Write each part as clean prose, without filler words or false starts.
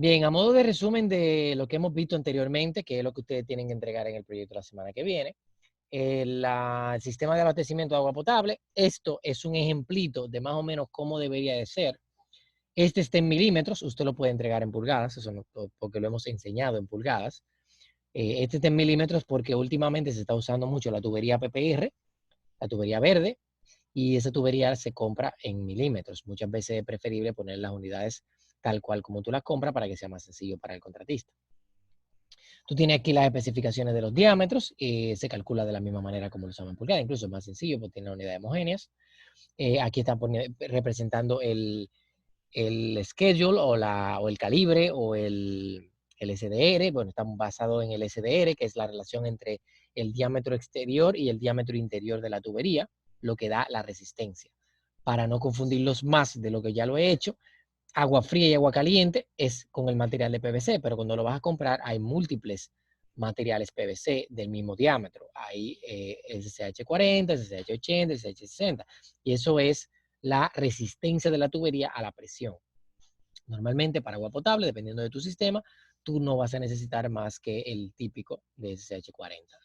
Bien, a modo de resumen de lo que hemos visto anteriormente, que es lo que ustedes tienen que entregar en el proyecto la semana que viene, el sistema de abastecimiento de agua potable, esto es un ejemplito de más o menos cómo debería de ser. Este está en milímetros, usted lo puede entregar en pulgadas, eso no, porque lo hemos enseñado en pulgadas. Este está en milímetros porque últimamente se está usando mucho la tubería PPR, la tubería verde, y esa tubería se compra en milímetros. Muchas veces es preferible poner las unidades tal cual como tú las compras para que sea más sencillo para el contratista. Tú tienes aquí las especificaciones de los diámetros, se calcula de la misma manera como lo usamos en pulgadas, incluso es más sencillo porque tiene unidades homogéneas. Aquí están representando el schedule o el calibre o el SDR. Bueno, están basados en el SDR, que es la relación entre el diámetro exterior y el diámetro interior de la tubería, lo que da la resistencia. Para no confundirlos más de lo que ya lo he hecho, agua fría y agua caliente es con el material de PVC, pero cuando lo vas a comprar hay múltiples materiales PVC del mismo diámetro. Hay SSH 40, SSH 80, SSH 60. Y eso es la resistencia de la tubería a la presión. Normalmente para agua potable, dependiendo de tu sistema, tú no vas a necesitar más que el típico de SSH 40.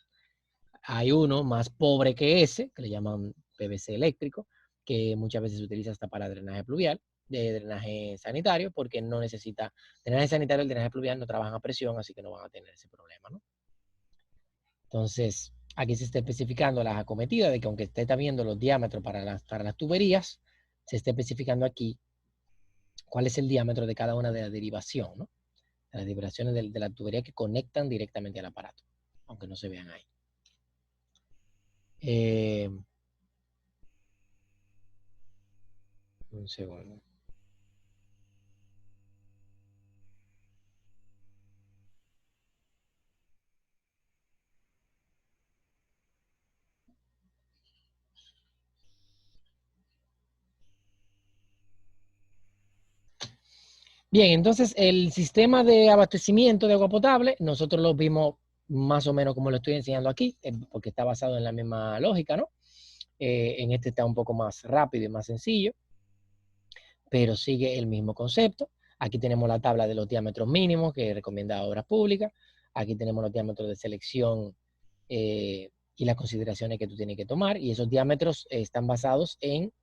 Hay uno más pobre que ese, que le llaman PVC eléctrico, que muchas veces se utiliza hasta para drenaje pluvial, de drenaje sanitario, porque no necesita, drenaje sanitario y el drenaje pluvial no trabajan a presión, así que no van a tener ese problema, ¿no? Entonces, aquí se está especificando las acometidas de que aunque usted está viendo los diámetros para las tuberías, se está especificando aquí cuál es el diámetro de cada una de las derivaciones, ¿no? De las derivaciones de la tubería que conectan directamente al aparato, aunque no se vean ahí. Un segundo. Bien, entonces el sistema de abastecimiento de agua potable, nosotros lo vimos más o menos como lo estoy enseñando aquí, porque está basado en la misma lógica, ¿no? En este está un poco más rápido y más sencillo, pero sigue el mismo concepto. Aquí tenemos la tabla de los diámetros mínimos que recomienda Obras Públicas. Aquí tenemos los diámetros de selección y las consideraciones que tú tienes que tomar. Y esos diámetros están basados en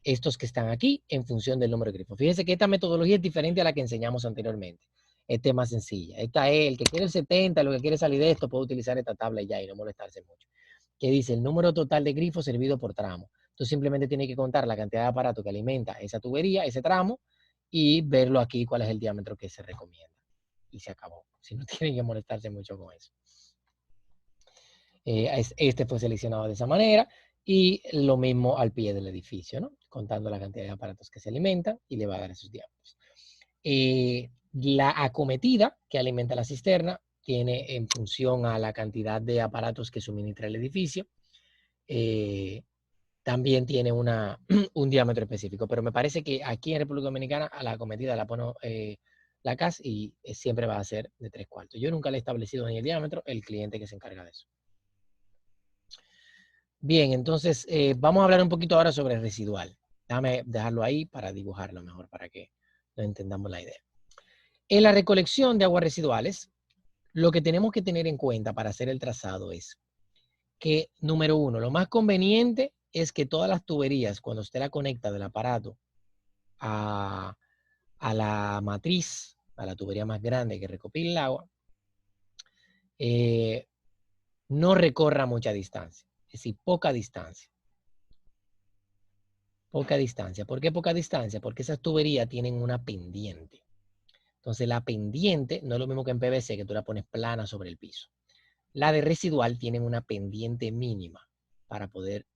estos que están aquí en función del número de grifos. Fíjense que esta metodología es diferente a la que enseñamos anteriormente. Esta es más sencilla. Esta es el que quiere el 70, lo que quiere salir de esto, puede utilizar esta tabla y ya y no molestarse mucho. Que dice el número total de grifos servido por tramo. Tú simplemente tienes que contar la cantidad de aparato que alimenta esa tubería, ese tramo, y verlo aquí cuál es el diámetro que se recomienda. Y se acabó. Si no tienen que molestarse mucho con eso. Este fue seleccionado de esa manera y lo mismo al pie del edificio, ¿no? Contando la cantidad de aparatos que se alimentan y le va a dar esos diámetros. La acometida que alimenta la cisterna tiene en función a la cantidad de aparatos que suministra el edificio. También tiene un diámetro específico, pero me parece que aquí en República Dominicana a la acometida la pone la CAS y siempre va a ser de 3/4. Yo nunca le he establecido ni el diámetro, el cliente que se encarga de eso. Bien, entonces vamos a hablar un poquito ahora sobre el residual. Déjame dejarlo ahí para dibujarlo mejor, para que lo entendamos la idea. En la recolección de aguas residuales, lo que tenemos que tener en cuenta para hacer el trazado es que, número uno, lo más conveniente es que todas las tuberías, cuando usted la conecta del aparato a la matriz, a la tubería más grande que recopila el agua, no recorra mucha distancia, es decir, poca distancia. Poca distancia. ¿Por qué poca distancia? Porque esas tuberías tienen una pendiente. Entonces la pendiente no es lo mismo que en PVC, que tú la pones plana sobre el piso. La de residual tienen una pendiente mínima para poder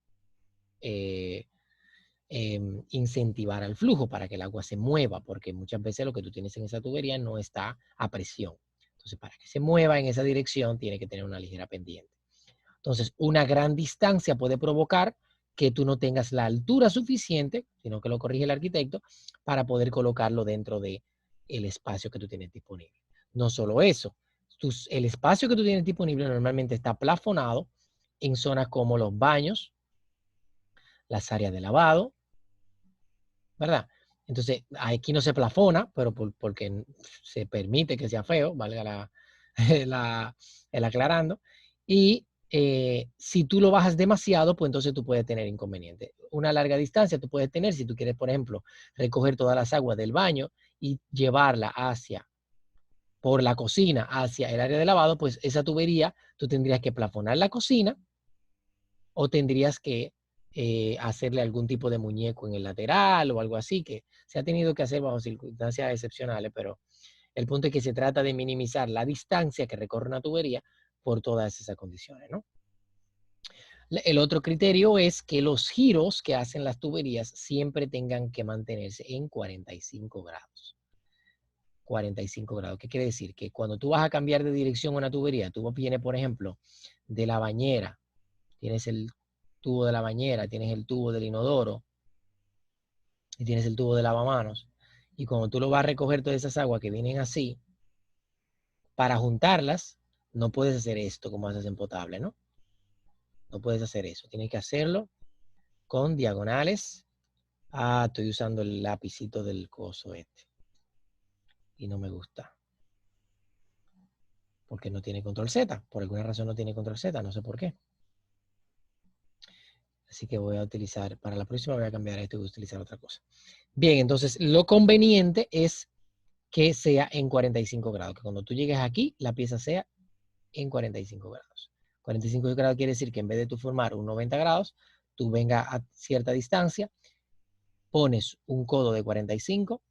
incentivar al flujo, para que el agua se mueva, porque muchas veces lo que tú tienes en esa tubería no está a presión. Entonces, para que se mueva en esa dirección, tiene que tener una ligera pendiente. Entonces, una gran distancia puede provocar que tú no tengas la altura suficiente, sino que lo corrige el arquitecto, para poder colocarlo dentro del espacio que tú tienes disponible. No solo eso, el espacio que tú tienes disponible normalmente está plafonado en zonas como los baños, las áreas de lavado, ¿verdad? Entonces, aquí no se plafona, pero porque se permite que sea feo, valga el aclarando. Y si tú lo bajas demasiado, pues entonces tú puedes tener inconvenientes. Una larga distancia tú puedes tener, si tú quieres, por ejemplo, recoger todas las aguas del baño y llevarla por la cocina hacia el área de lavado, pues esa tubería tú tendrías que plafonar la cocina o tendrías que hacerle algún tipo de muñeco en el lateral o algo así, que se ha tenido que hacer bajo circunstancias excepcionales, pero el punto es que se trata de minimizar la distancia que recorre una tubería por todas esas condiciones, ¿no? El otro criterio es que los giros que hacen las tuberías siempre tengan que mantenerse en 45 grados. 45 grados. ¿Qué quiere decir? Que cuando tú vas a cambiar de dirección una tubería, tú vienes, por ejemplo, de la bañera, tienes el tubo de la bañera, tienes el tubo del inodoro y tienes el tubo de lavamanos. Y cuando tú lo vas a recoger todas esas aguas que vienen así, para juntarlas, no puedes hacer esto como haces en potable, ¿no? No puedes hacer eso. Tienes que hacerlo con diagonales. Ah, estoy usando el lapicito del coso este. Y no me gusta. Porque no tiene control Z. Por alguna razón no tiene control Z. No sé por qué. Así que voy a utilizar, para la próxima voy a cambiar esto y voy a utilizar otra cosa. Bien, entonces lo conveniente es que sea en 45 grados. Que cuando tú llegues aquí, la pieza sea en 45 grados. 45 grados quiere decir que en vez de tú formar un 90 grados, tú vengas a cierta distancia, pones un codo de 45,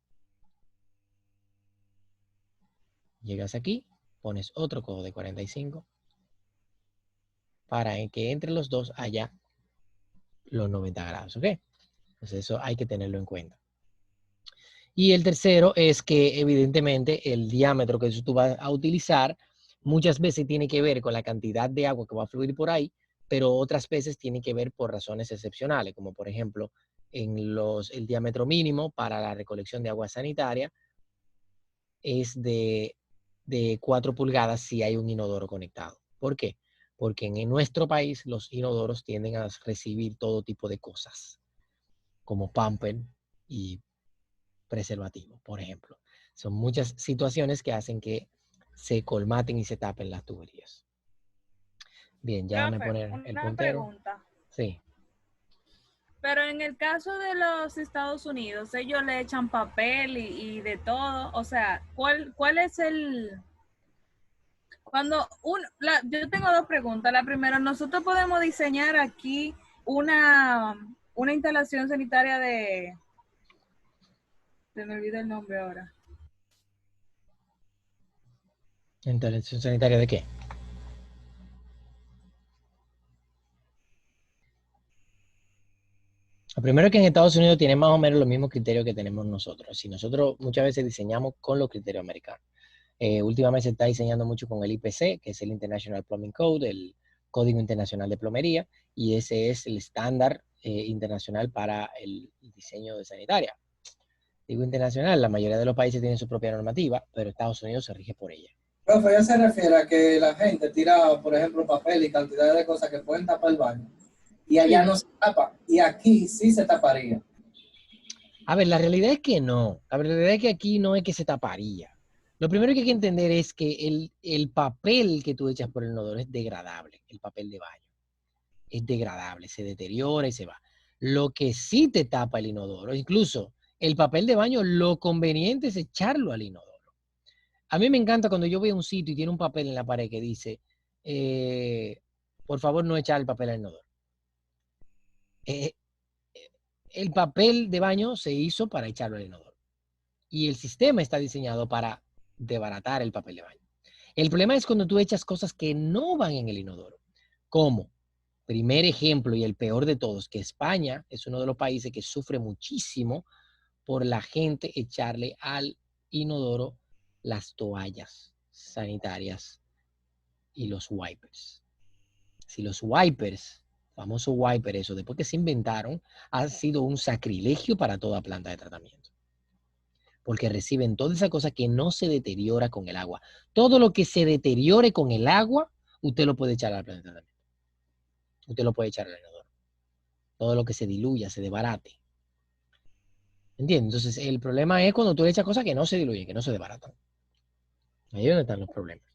llegas aquí, pones otro codo de 45, para que entre los dos haya los 90 grados, ¿ok? Entonces eso hay que tenerlo en cuenta. Y el tercero es que evidentemente el diámetro que tú vas a utilizar muchas veces tiene que ver con la cantidad de agua que va a fluir por ahí, pero otras veces tiene que ver por razones excepcionales, como por ejemplo el diámetro mínimo para la recolección de agua sanitaria es de 4 pulgadas si hay un inodoro conectado. ¿Por qué? Porque en nuestro país los inodoros tienden a recibir todo tipo de cosas, como pamper y preservativo, por ejemplo. Son muchas situaciones que hacen que se colmaten y se tapen las tuberías. Bien, ya me Profe, pone el una puntero. pregunta. Sí. Pero en el caso de los Estados Unidos, ellos le echan papel y de todo. O sea, ¿cuál es el... Yo tengo dos preguntas. La primera, nosotros podemos diseñar aquí una instalación sanitaria de... Se me olvida el nombre ahora. ¿Instalación sanitaria de qué? Lo primero es que en Estados Unidos tienen más o menos los mismos criterios que tenemos nosotros. Si nosotros muchas veces diseñamos con los criterios americanos. Últimamente se está diseñando mucho con el IPC, que es el International Plumbing Code, el Código Internacional de Plomería, y ese es el estándar internacional para el diseño de sanitaria. Digo internacional, la mayoría de los países tienen su propia normativa, pero Estados Unidos se rige por ella. Profe, ya se refiere a que la gente tira, por ejemplo, papel y cantidad de cosas que pueden tapar el baño. Y allá Sí. no se tapa. Y aquí sí se taparía. A ver, la realidad es que no. La realidad es que aquí no es que se taparía. Lo primero que hay que entender es que el papel que tú echas por el inodoro es degradable, el papel de baño. Es degradable, se deteriora y se va. Lo que sí te tapa el inodoro, incluso el papel de baño, lo conveniente es echarlo al inodoro. A mí me encanta cuando yo voy a un sitio y tiene un papel en la pared que dice, por favor no echar el papel al inodoro. Eh, el papel de baño se hizo para echarlo al inodoro. Y el sistema está diseñado para desbaratar el papel de baño. El problema es cuando tú echas cosas que no van en el inodoro. ¿Cómo? Primer ejemplo y el peor de todos, que España es uno de los países que sufre muchísimo por la gente echarle al inodoro las toallas sanitarias y los wipers. Si los wipers, famoso wiper, eso después que se inventaron, ha sido un sacrilegio para toda planta de tratamiento. Porque reciben toda esa cosa que no se deteriora con el agua. Todo lo que se deteriore con el agua, usted lo puede echar a la planta de tratamiento. Usted lo puede echar al inodoro. Todo lo que se diluya, se desbarate. ¿Entiendes? Entonces, el problema es cuando tú le echas cosas que no se diluyen, que no se desbaratan. Ahí es donde están los problemas.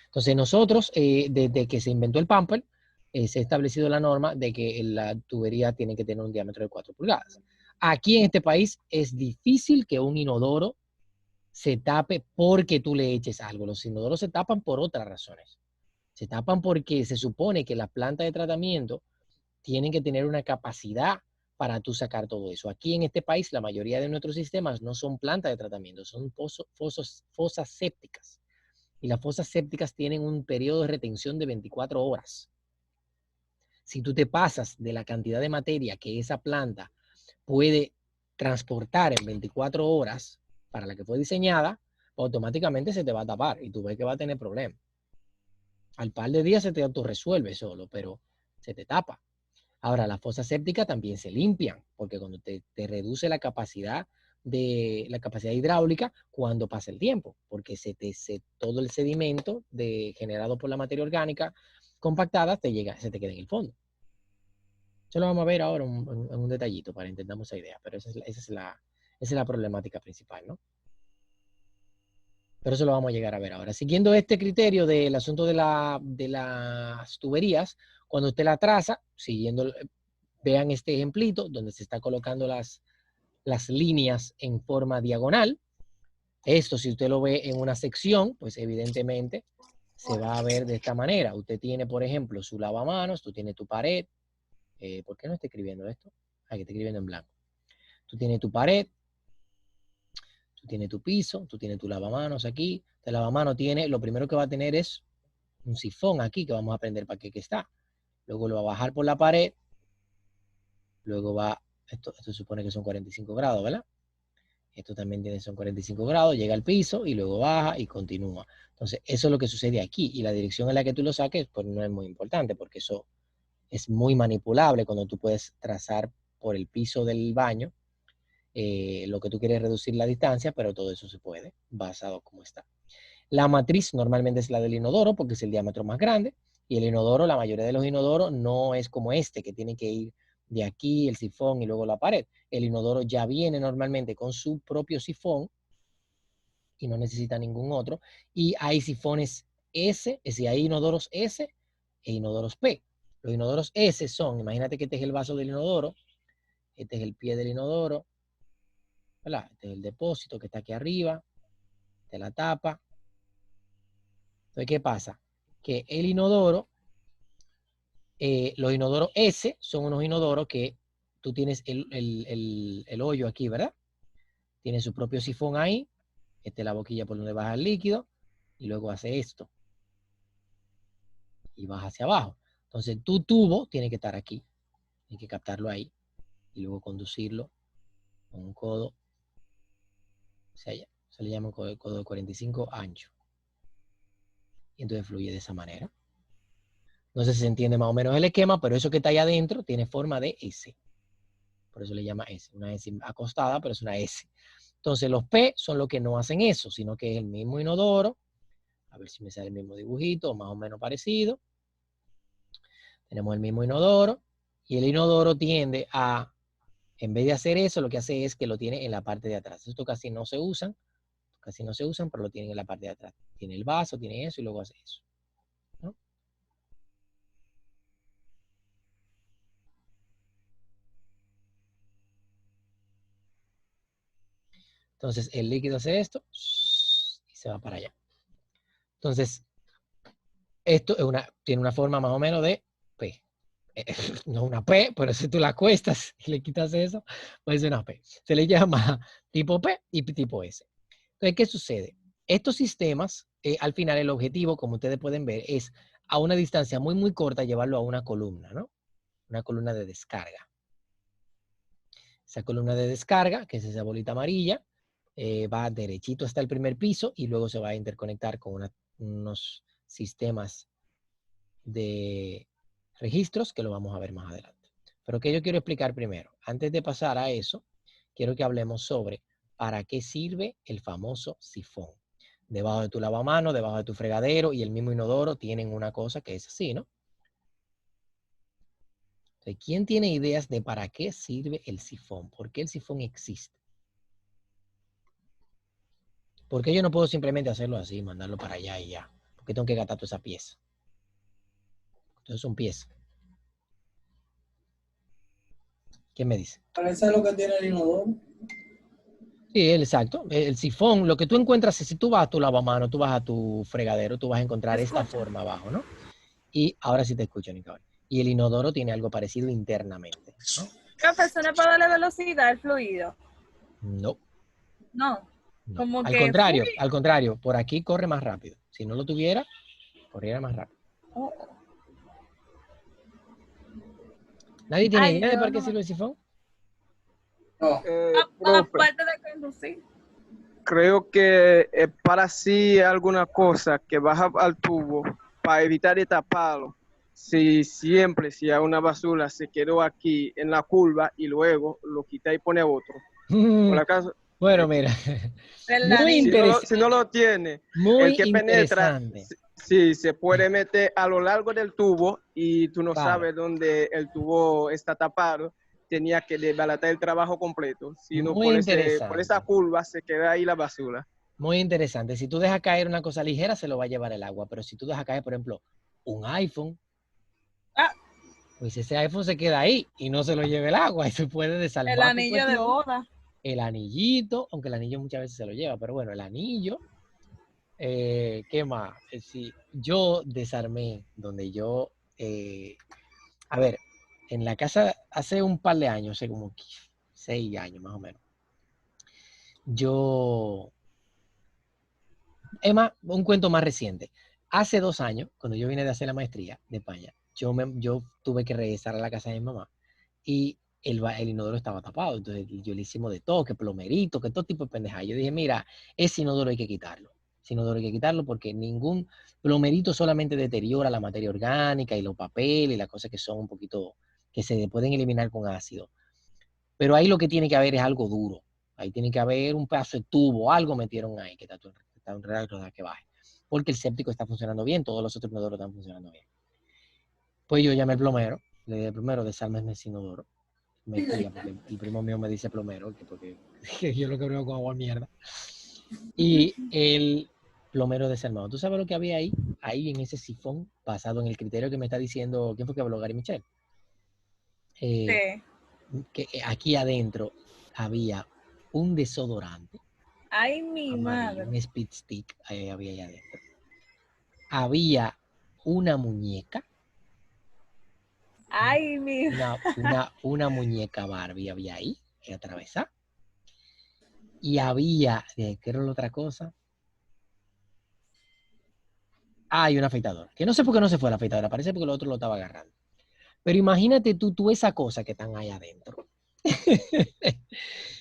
Entonces, nosotros, desde que se inventó el pamper, se ha establecido la norma de que la tubería tiene que tener un diámetro de 4 pulgadas. Aquí en este país es difícil que un inodoro se tape porque tú le eches algo. Los inodoros se tapan por otras razones. Se tapan porque se supone que las plantas de tratamiento tienen que tener una capacidad para tú sacar todo eso. Aquí en este país, la mayoría de nuestros sistemas no son plantas de tratamiento, son fosas sépticas. Y las fosas sépticas tienen un periodo de retención de 24 horas. Si tú te pasas de la cantidad de materia que esa planta puede transportar en 24 horas para la que fue diseñada, automáticamente se te va a tapar y tú ves que va a tener problemas. Al par de días se te autorresuelve solo, pero se te tapa. Ahora, las fosas sépticas también se limpian, porque cuando te reduce la capacidad hidráulica cuando pasa el tiempo, porque todo el sedimento generado por la materia orgánica compactada se te queda en el fondo. Eso lo vamos a ver ahora en un detallito para entendamos esa idea, pero esa es la problemática principal, ¿no? Pero eso lo vamos a llegar a ver ahora. Siguiendo este criterio del asunto de las tuberías, cuando usted la traza, vean este ejemplito donde se está colocando las líneas en forma diagonal. Esto, si usted lo ve en una sección, pues evidentemente se va a ver de esta manera. Usted tiene, por ejemplo, su lavamanos, tú tienes tu pared. ¿Por qué no estoy escribiendo esto? Aquí estoy escribiendo en blanco. Tú tienes tu pared, tú tienes tu piso, tú tienes tu lavamanos aquí. El lavamanos lo primero que va a tener es un sifón aquí que vamos a aprender para qué está. Luego lo va a bajar por la pared. Luego esto se supone que son 45 grados, ¿verdad? Esto también son 45 grados, llega al piso y luego baja y continúa. Entonces, eso es lo que sucede aquí. Y la dirección en la que tú lo saques, pues no es muy importante porque eso es muy manipulable cuando tú puedes trazar por el piso del baño lo que tú quieres reducir la distancia, pero todo eso se puede, basado como está. La matriz normalmente es la del inodoro porque es el diámetro más grande y el inodoro, la mayoría de los inodoros no es como este que tiene que ir de aquí el sifón y luego la pared. El inodoro ya viene normalmente con su propio sifón y no necesita ningún otro. Y hay sifones S, es decir, hay inodoros S e inodoros P. Los inodoros S son, imagínate que este es el vaso del inodoro, este es el pie del inodoro, ¿verdad? Este es el depósito que está aquí arriba, de la tapa. Entonces, ¿qué pasa? Que el inodoro, los inodoros S son unos inodoros que tú tienes el hoyo aquí, ¿verdad? Tiene su propio sifón ahí. Esta es la boquilla por donde baja el líquido. Y luego hace esto. Y baja hacia abajo. Entonces, tu tubo tiene que estar aquí. Tienes que captarlo ahí. Y luego conducirlo con un codo hacia allá. Se le llama un codo de 45 ancho. Y entonces fluye de esa manera. No sé si se entiende más o menos el esquema, pero eso que está ahí adentro tiene forma de S. Por eso le llama S. Una S acostada, pero es una S. Entonces los P son los que no hacen eso, sino que es el mismo inodoro. A ver si me sale el mismo dibujito, más o menos parecido. Tenemos el mismo inodoro. Y el inodoro tiende a, en vez de hacer eso, lo que hace es que lo tiene en la parte de atrás. Esto casi no se usan, pero lo tienen en la parte de atrás. Tiene el vaso, tiene eso y luego hace eso. ¿No? Entonces el líquido hace esto y se va para allá. Entonces, esto tiene una forma más o menos de P. No una P, pero si tú la cuestas y le quitas eso, pues es una P. Se le llama tipo P y tipo S. Entonces, ¿qué sucede? Estos sistemas, al final el objetivo, como ustedes pueden ver, es a una distancia muy, muy corta llevarlo a una columna, ¿no? Una columna de descarga. Esa columna de descarga, que es esa bolita amarilla, va derechito hasta el primer piso y luego se va a interconectar con unos sistemas de registros que lo vamos a ver más adelante. Pero que yo quiero explicar primero, antes de pasar a eso, quiero que hablemos sobre para qué sirve el famoso sifón. Debajo de tu lavamanos, debajo de tu fregadero y el mismo inodoro tienen una cosa que es así, ¿no? Entonces, ¿quién tiene ideas de para qué sirve el sifón? ¿Por qué el sifón existe? Porque yo no puedo simplemente hacerlo así, mandarlo para allá y ya. Porque tengo que gastar toda esa pieza. Entonces son piezas. ¿Qué me dice? Parece lo que tiene el inodoro. Sí, exacto. El sifón, lo que tú encuentras, si tú vas a tu lavamanos, tú vas a tu fregadero, tú vas a encontrar esta Escucha. forma abajo, ¿no? Y ahora sí te escucho, Nicole. Y el inodoro tiene algo parecido internamente, ¿no? Profesor, para darle velocidad al fluido. No, No. no. Como que Al contrario, por aquí corre más rápido. Si no lo tuviera, corriera más rápido. oh. ¿Nadie tiene Ay, idea de yo para qué no. sirve el sifón? No. Profe, Aparte de conducir. creo que para sí alguna cosa que baja al tubo para evitar taparlo. Si hay una basura se quedó aquí en la curva y luego lo quita y pone otro. Por acaso, Bueno, mira, El muy anillo. si no lo tiene, el muy que penetra, interesante. sí, se puede meter a lo largo del tubo y tú no Claro, sabes dónde el tubo está tapado. Tenía que desbaratar el trabajo completo, sino muy por esa interesante. curva se queda ahí la basura. Muy interesante. Si tú dejas caer una cosa ligera, se lo va a llevar el agua. Pero si tú dejas caer, por ejemplo, un iPhone, Ah, pues ese iPhone se queda ahí y no se lo lleva el agua. Y se puede el desarmar tu anillo de cuestión. boda. El anillito, aunque el anillo muchas veces se lo lleva, pero bueno, el anillo. ¿Qué más? Si yo desarmé donde yo, a ver, en la casa hace un par de años, hace como 6 años más o menos, yo, es más, un cuento más reciente. Hace 2 años, cuando yo vine de hacer la maestría de España, yo tuve que regresar a la casa de mi mamá y el inodoro estaba tapado. Entonces yo le hicimos de todo, que plomerito, que todo tipo de pendejadas. Yo dije, mira, ese inodoro hay que quitarlo. Ese inodoro hay que quitarlo porque ningún plomerito solamente deteriora la materia orgánica y los papeles y las cosas que son un poquito, que se pueden eliminar con ácido. Pero ahí lo que tiene que haber es algo duro. Ahí tiene que haber un pedazo de tubo, algo metieron ahí que está un regalo que baje. Porque el séptico está funcionando bien, todos los otros inodoros están funcionando bien. Pues yo llamé al plomero, le dije al plomero, desármeme ese inodoro. Me tira, porque el primo mío me dice plomero, porque yo lo que veo con agua mierda. Y el plomero desarmado. ¿Tú sabes lo que había ahí? Ahí en ese sifón, basado en el criterio que me está diciendo, ¿quién fue que habló? Gary Michel. Sí. Que aquí adentro había un desodorante Ay, mi amarillo, madre. un speed stick, había ahí adentro. Había una muñeca, Ay, mi. una muñeca Barbie había ahí, atravesada. Y había, ¿qué era la otra cosa? Hay una afeitadora, que no sé por qué no se fue la afeitadora, parece porque el otro lo estaba agarrando. Pero imagínate tú esa cosa que están ahí adentro.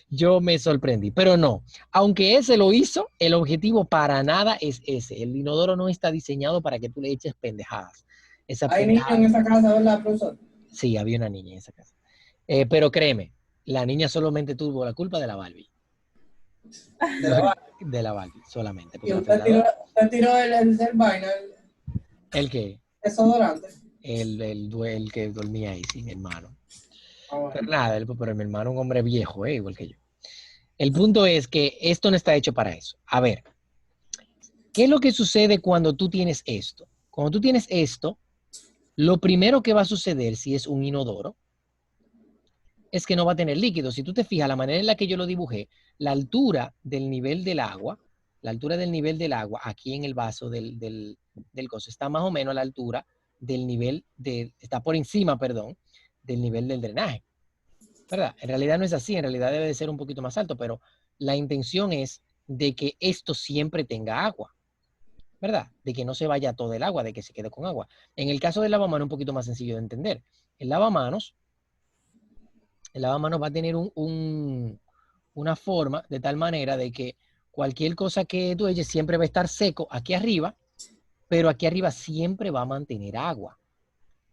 Yo me sorprendí, pero no. Aunque ese lo hizo, el objetivo para nada es ese. El inodoro no está diseñado para que tú le eches pendejadas. Esas Hay niños en pendejadas. esa casa, ¿verdad, profesor? Sí, había una niña en esa casa. Pero créeme, la niña solamente tuvo la culpa de la Barbie. De la vaina. De la Barbie, solamente. Y Porque la afeitadora, usted tiró el vaina, ¿el qué? desodorante. El que dormía ahí, sí, mi hermano. Ah, bueno. Pero nada, pero mi hermano es un hombre viejo, igual que yo. El punto es que esto no está hecho para eso. A ver, ¿qué es lo que sucede cuando tú tienes esto? Cuando tú tienes esto, lo primero que va a suceder si es un inodoro es que no va a tener líquido. Si tú te fijas, la manera en la que yo lo dibujé, la altura del nivel del agua, aquí en el vaso del coso, está más o menos a la altura del nivel está por encima, perdón, del nivel del drenaje. ¿Verdad? En realidad no es así, en realidad debe de ser un poquito más alto, pero la intención es de que esto siempre tenga agua, ¿verdad? De que no se vaya todo el agua, de que se quede con agua. En el caso del lavamanos es un poquito más sencillo de entender. El lavamanos va a tener una forma de tal manera de que cualquier cosa que tú eches siempre va a estar seco aquí arriba, pero aquí arriba siempre va a mantener agua.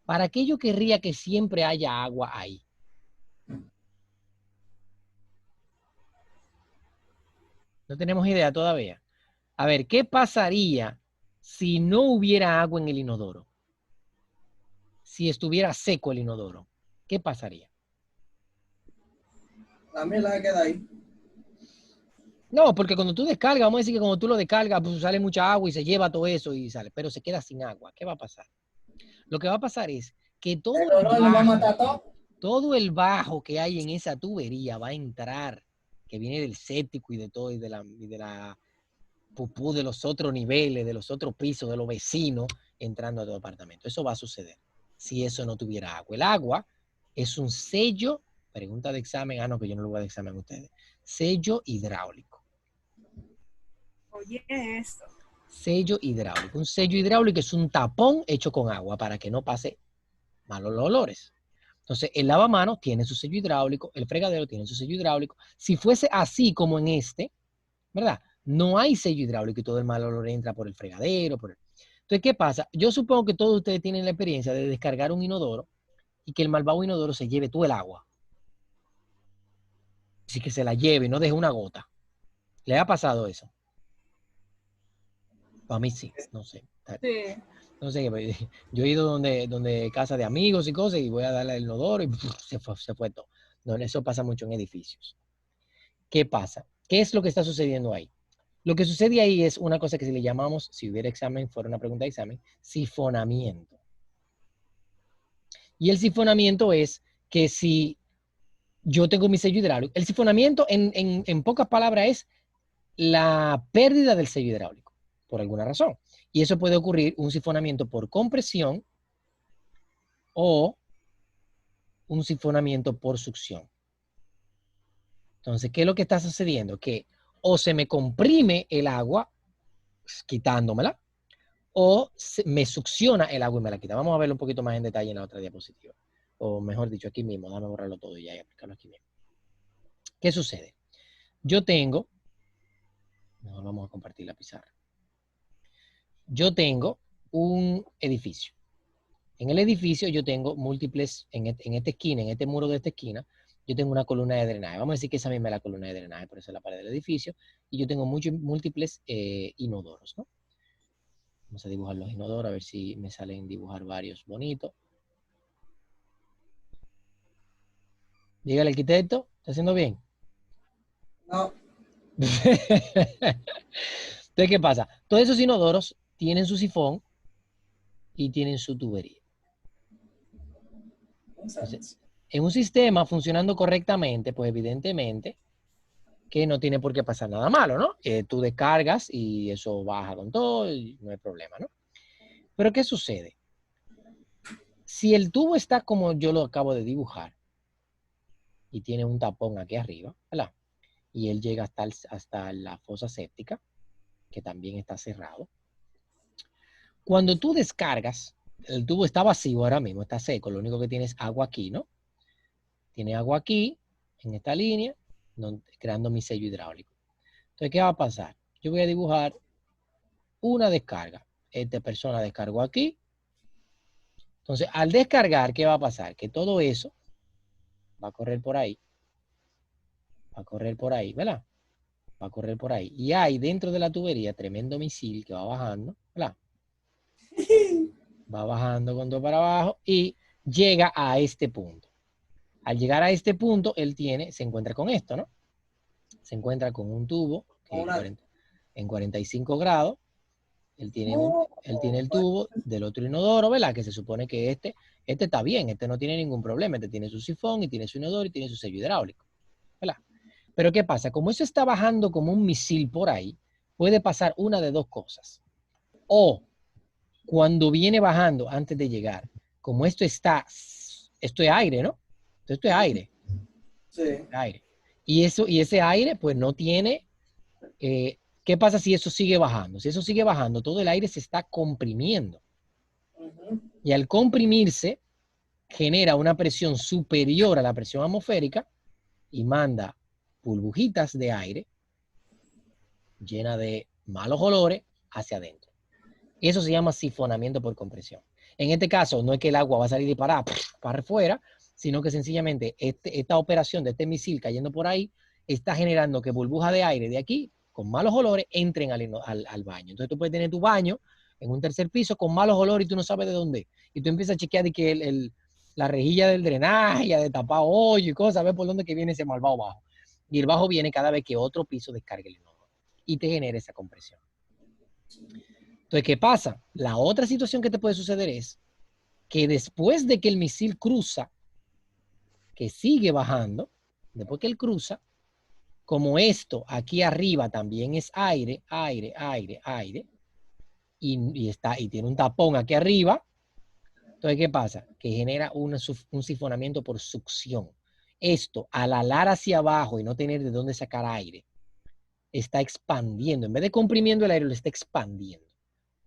¿Para qué yo querría que siempre haya agua ahí? No tenemos idea todavía. A ver, ¿qué pasaría si no hubiera agua en el inodoro? Si estuviera seco el inodoro, ¿qué pasaría? La mierda que queda ahí. No, porque cuando tú descargas, vamos a decir que cuando tú lo descargas, pues sale mucha agua y se lleva todo eso y sale, pero se queda sin agua. ¿Qué va a pasar? Lo que va a pasar es que El olor lo va a matar todo el bajo que hay en esa tubería va a entrar, que viene del séptico y de todo, y de la pupú de los otros niveles, de los otros pisos, de los vecinos, entrando a tu apartamento. Eso va a suceder si eso no tuviera agua. El agua es un sello, pregunta de examen, no, que yo no lo voy a dar examen a ustedes, sello hidráulico. Oye, esto. Sello hidráulico. Un sello hidráulico es un tapón hecho con agua para que no pase malos olores. Entonces, el lavamanos tiene su sello hidráulico, el fregadero tiene su sello hidráulico. Si fuese así como en este, ¿verdad? No hay sello hidráulico y todo el mal olor entra por el fregadero. Entonces, ¿qué pasa? Yo supongo que todos ustedes tienen la experiencia de descargar un inodoro y que el malvado inodoro se lleve todo el agua. Así que se la lleve y no deje una gota. ¿Le ha pasado eso? Para mí sí, no sé. Sí. No sé, yo he ido donde casa de amigos y cosas y voy a darle el inodoro y se fue todo. No, eso pasa mucho en edificios. ¿Qué pasa? ¿Qué es lo que está sucediendo ahí? Lo que sucede ahí es una cosa que si le llamamos, si hubiera examen, fuera una pregunta de examen, sifonamiento. Y el sifonamiento es que si yo tengo mi sello hidráulico, el sifonamiento en pocas palabras es la pérdida del sello hidráulico, por alguna razón. Y eso puede ocurrir un sifonamiento por compresión o un sifonamiento por succión. Entonces, ¿qué es lo que está sucediendo? Que o se me comprime el agua, quitándomela, o me succiona el agua y me la quita. Vamos a verlo un poquito más en detalle en la otra diapositiva. O mejor dicho, aquí mismo. Déjame borrarlo todo y ya y aplicarlo aquí mismo. ¿Qué sucede? Yo tengo, no, vamos a compartir la pizarra. Yo tengo un edificio. En el edificio yo tengo múltiples, en esta esquina, en este muro de esta esquina, yo tengo una columna de drenaje. Vamos a decir que esa misma es la columna de drenaje, por eso es la pared del edificio. Y yo tengo múltiples inodoros, ¿no? Vamos a dibujar los inodoros, a ver si me salen dibujar varios bonitos. Dígale, arquitecto, ¿está haciendo bien? No. Entonces, ¿qué pasa? Todos esos inodoros tienen su sifón y tienen su tubería. Entonces, en un sistema funcionando correctamente, pues evidentemente que no tiene por qué pasar nada malo, ¿no? Tú descargas y eso baja con todo y no hay problema, ¿no? Pero ¿qué sucede? Si el tubo está como yo lo acabo de dibujar y tiene un tapón aquí arriba, ¿verdad? Y él llega hasta la fosa séptica, que también está cerrado. Cuando tú descargas, el tubo está vacío ahora mismo, está seco, lo único que tiene es agua aquí, ¿no? Tiene agua aquí, en esta línea, creando mi sello hidráulico. Entonces, ¿qué va a pasar? Yo voy a dibujar una descarga. Esta persona descargó aquí. Entonces, al descargar, ¿qué va a pasar? Que todo eso va a correr por ahí. Va a correr por ahí, ¿verdad? Va a correr por ahí. Y hay dentro de la tubería tremendo misil que va bajando, ¿verdad? Va bajando con todo para abajo y llega a este punto. Al llegar a este punto, él se encuentra con esto, ¿no? Se encuentra con un tubo que en 45 grados. Él tiene el tubo del otro inodoro, ¿verdad? Que se supone que este está bien, este no tiene ningún problema. Este tiene su sifón y tiene su inodoro y tiene su sello hidráulico, ¿verdad? Pero ¿qué pasa? Como eso está bajando como un misil por ahí, puede pasar una de dos cosas. O cuando viene bajando antes de llegar, como esto es aire, ¿no? Esto es aire. Sí. Aire. Y ese aire, pues no tiene... ¿qué pasa si eso sigue bajando? Si eso sigue bajando, todo el aire se está comprimiendo. Y al comprimirse, genera una presión superior a la presión atmosférica y manda burbujitas de aire llena de malos olores hacia adentro. Eso se llama sifonamiento por compresión. En este caso, no es que el agua va a salir disparada para afuera, sino que sencillamente esta operación de este misil cayendo por ahí está generando que burbujas de aire de aquí, con malos olores, entren al baño. Entonces tú puedes tener tu baño en un tercer piso con malos olores y tú no sabes de dónde. Y tú empiezas a chequear de que la rejilla del drenaje, de tapar hoyo y cosas, a ver por dónde que viene ese malvado bajo. Y el bajo viene cada vez que otro piso descargue el inodoro y te genera esa compresión. Entonces, ¿qué pasa? La otra situación que te puede suceder es que después de que el misil cruza, que sigue bajando, después que él cruza, como esto aquí arriba también es aire, aire, aire, aire, y tiene un tapón aquí arriba, entonces, ¿qué pasa? Que genera un sifonamiento por succión. Esto, al alar hacia abajo y no tener de dónde sacar aire, está expandiendo. En vez de comprimiendo el aire, lo está expandiendo.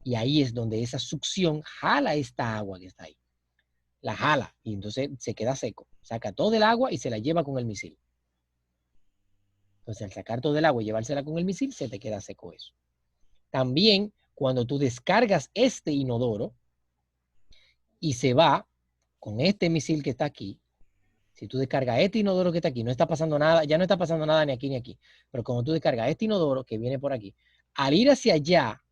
Y ahí es donde esa succión jala esta agua que está ahí. La jala y entonces se queda seco. Saca todo el agua y se la lleva con el misil. Entonces, al sacar todo el agua y llevársela con el misil, se te queda seco eso. También, cuando tú descargas este inodoro y se va con este misil que está aquí, si tú descargas este inodoro que está aquí, no está pasando nada, ya no está pasando nada ni aquí ni aquí. Pero como tú descargas este inodoro que viene por aquí, al ir hacia allá,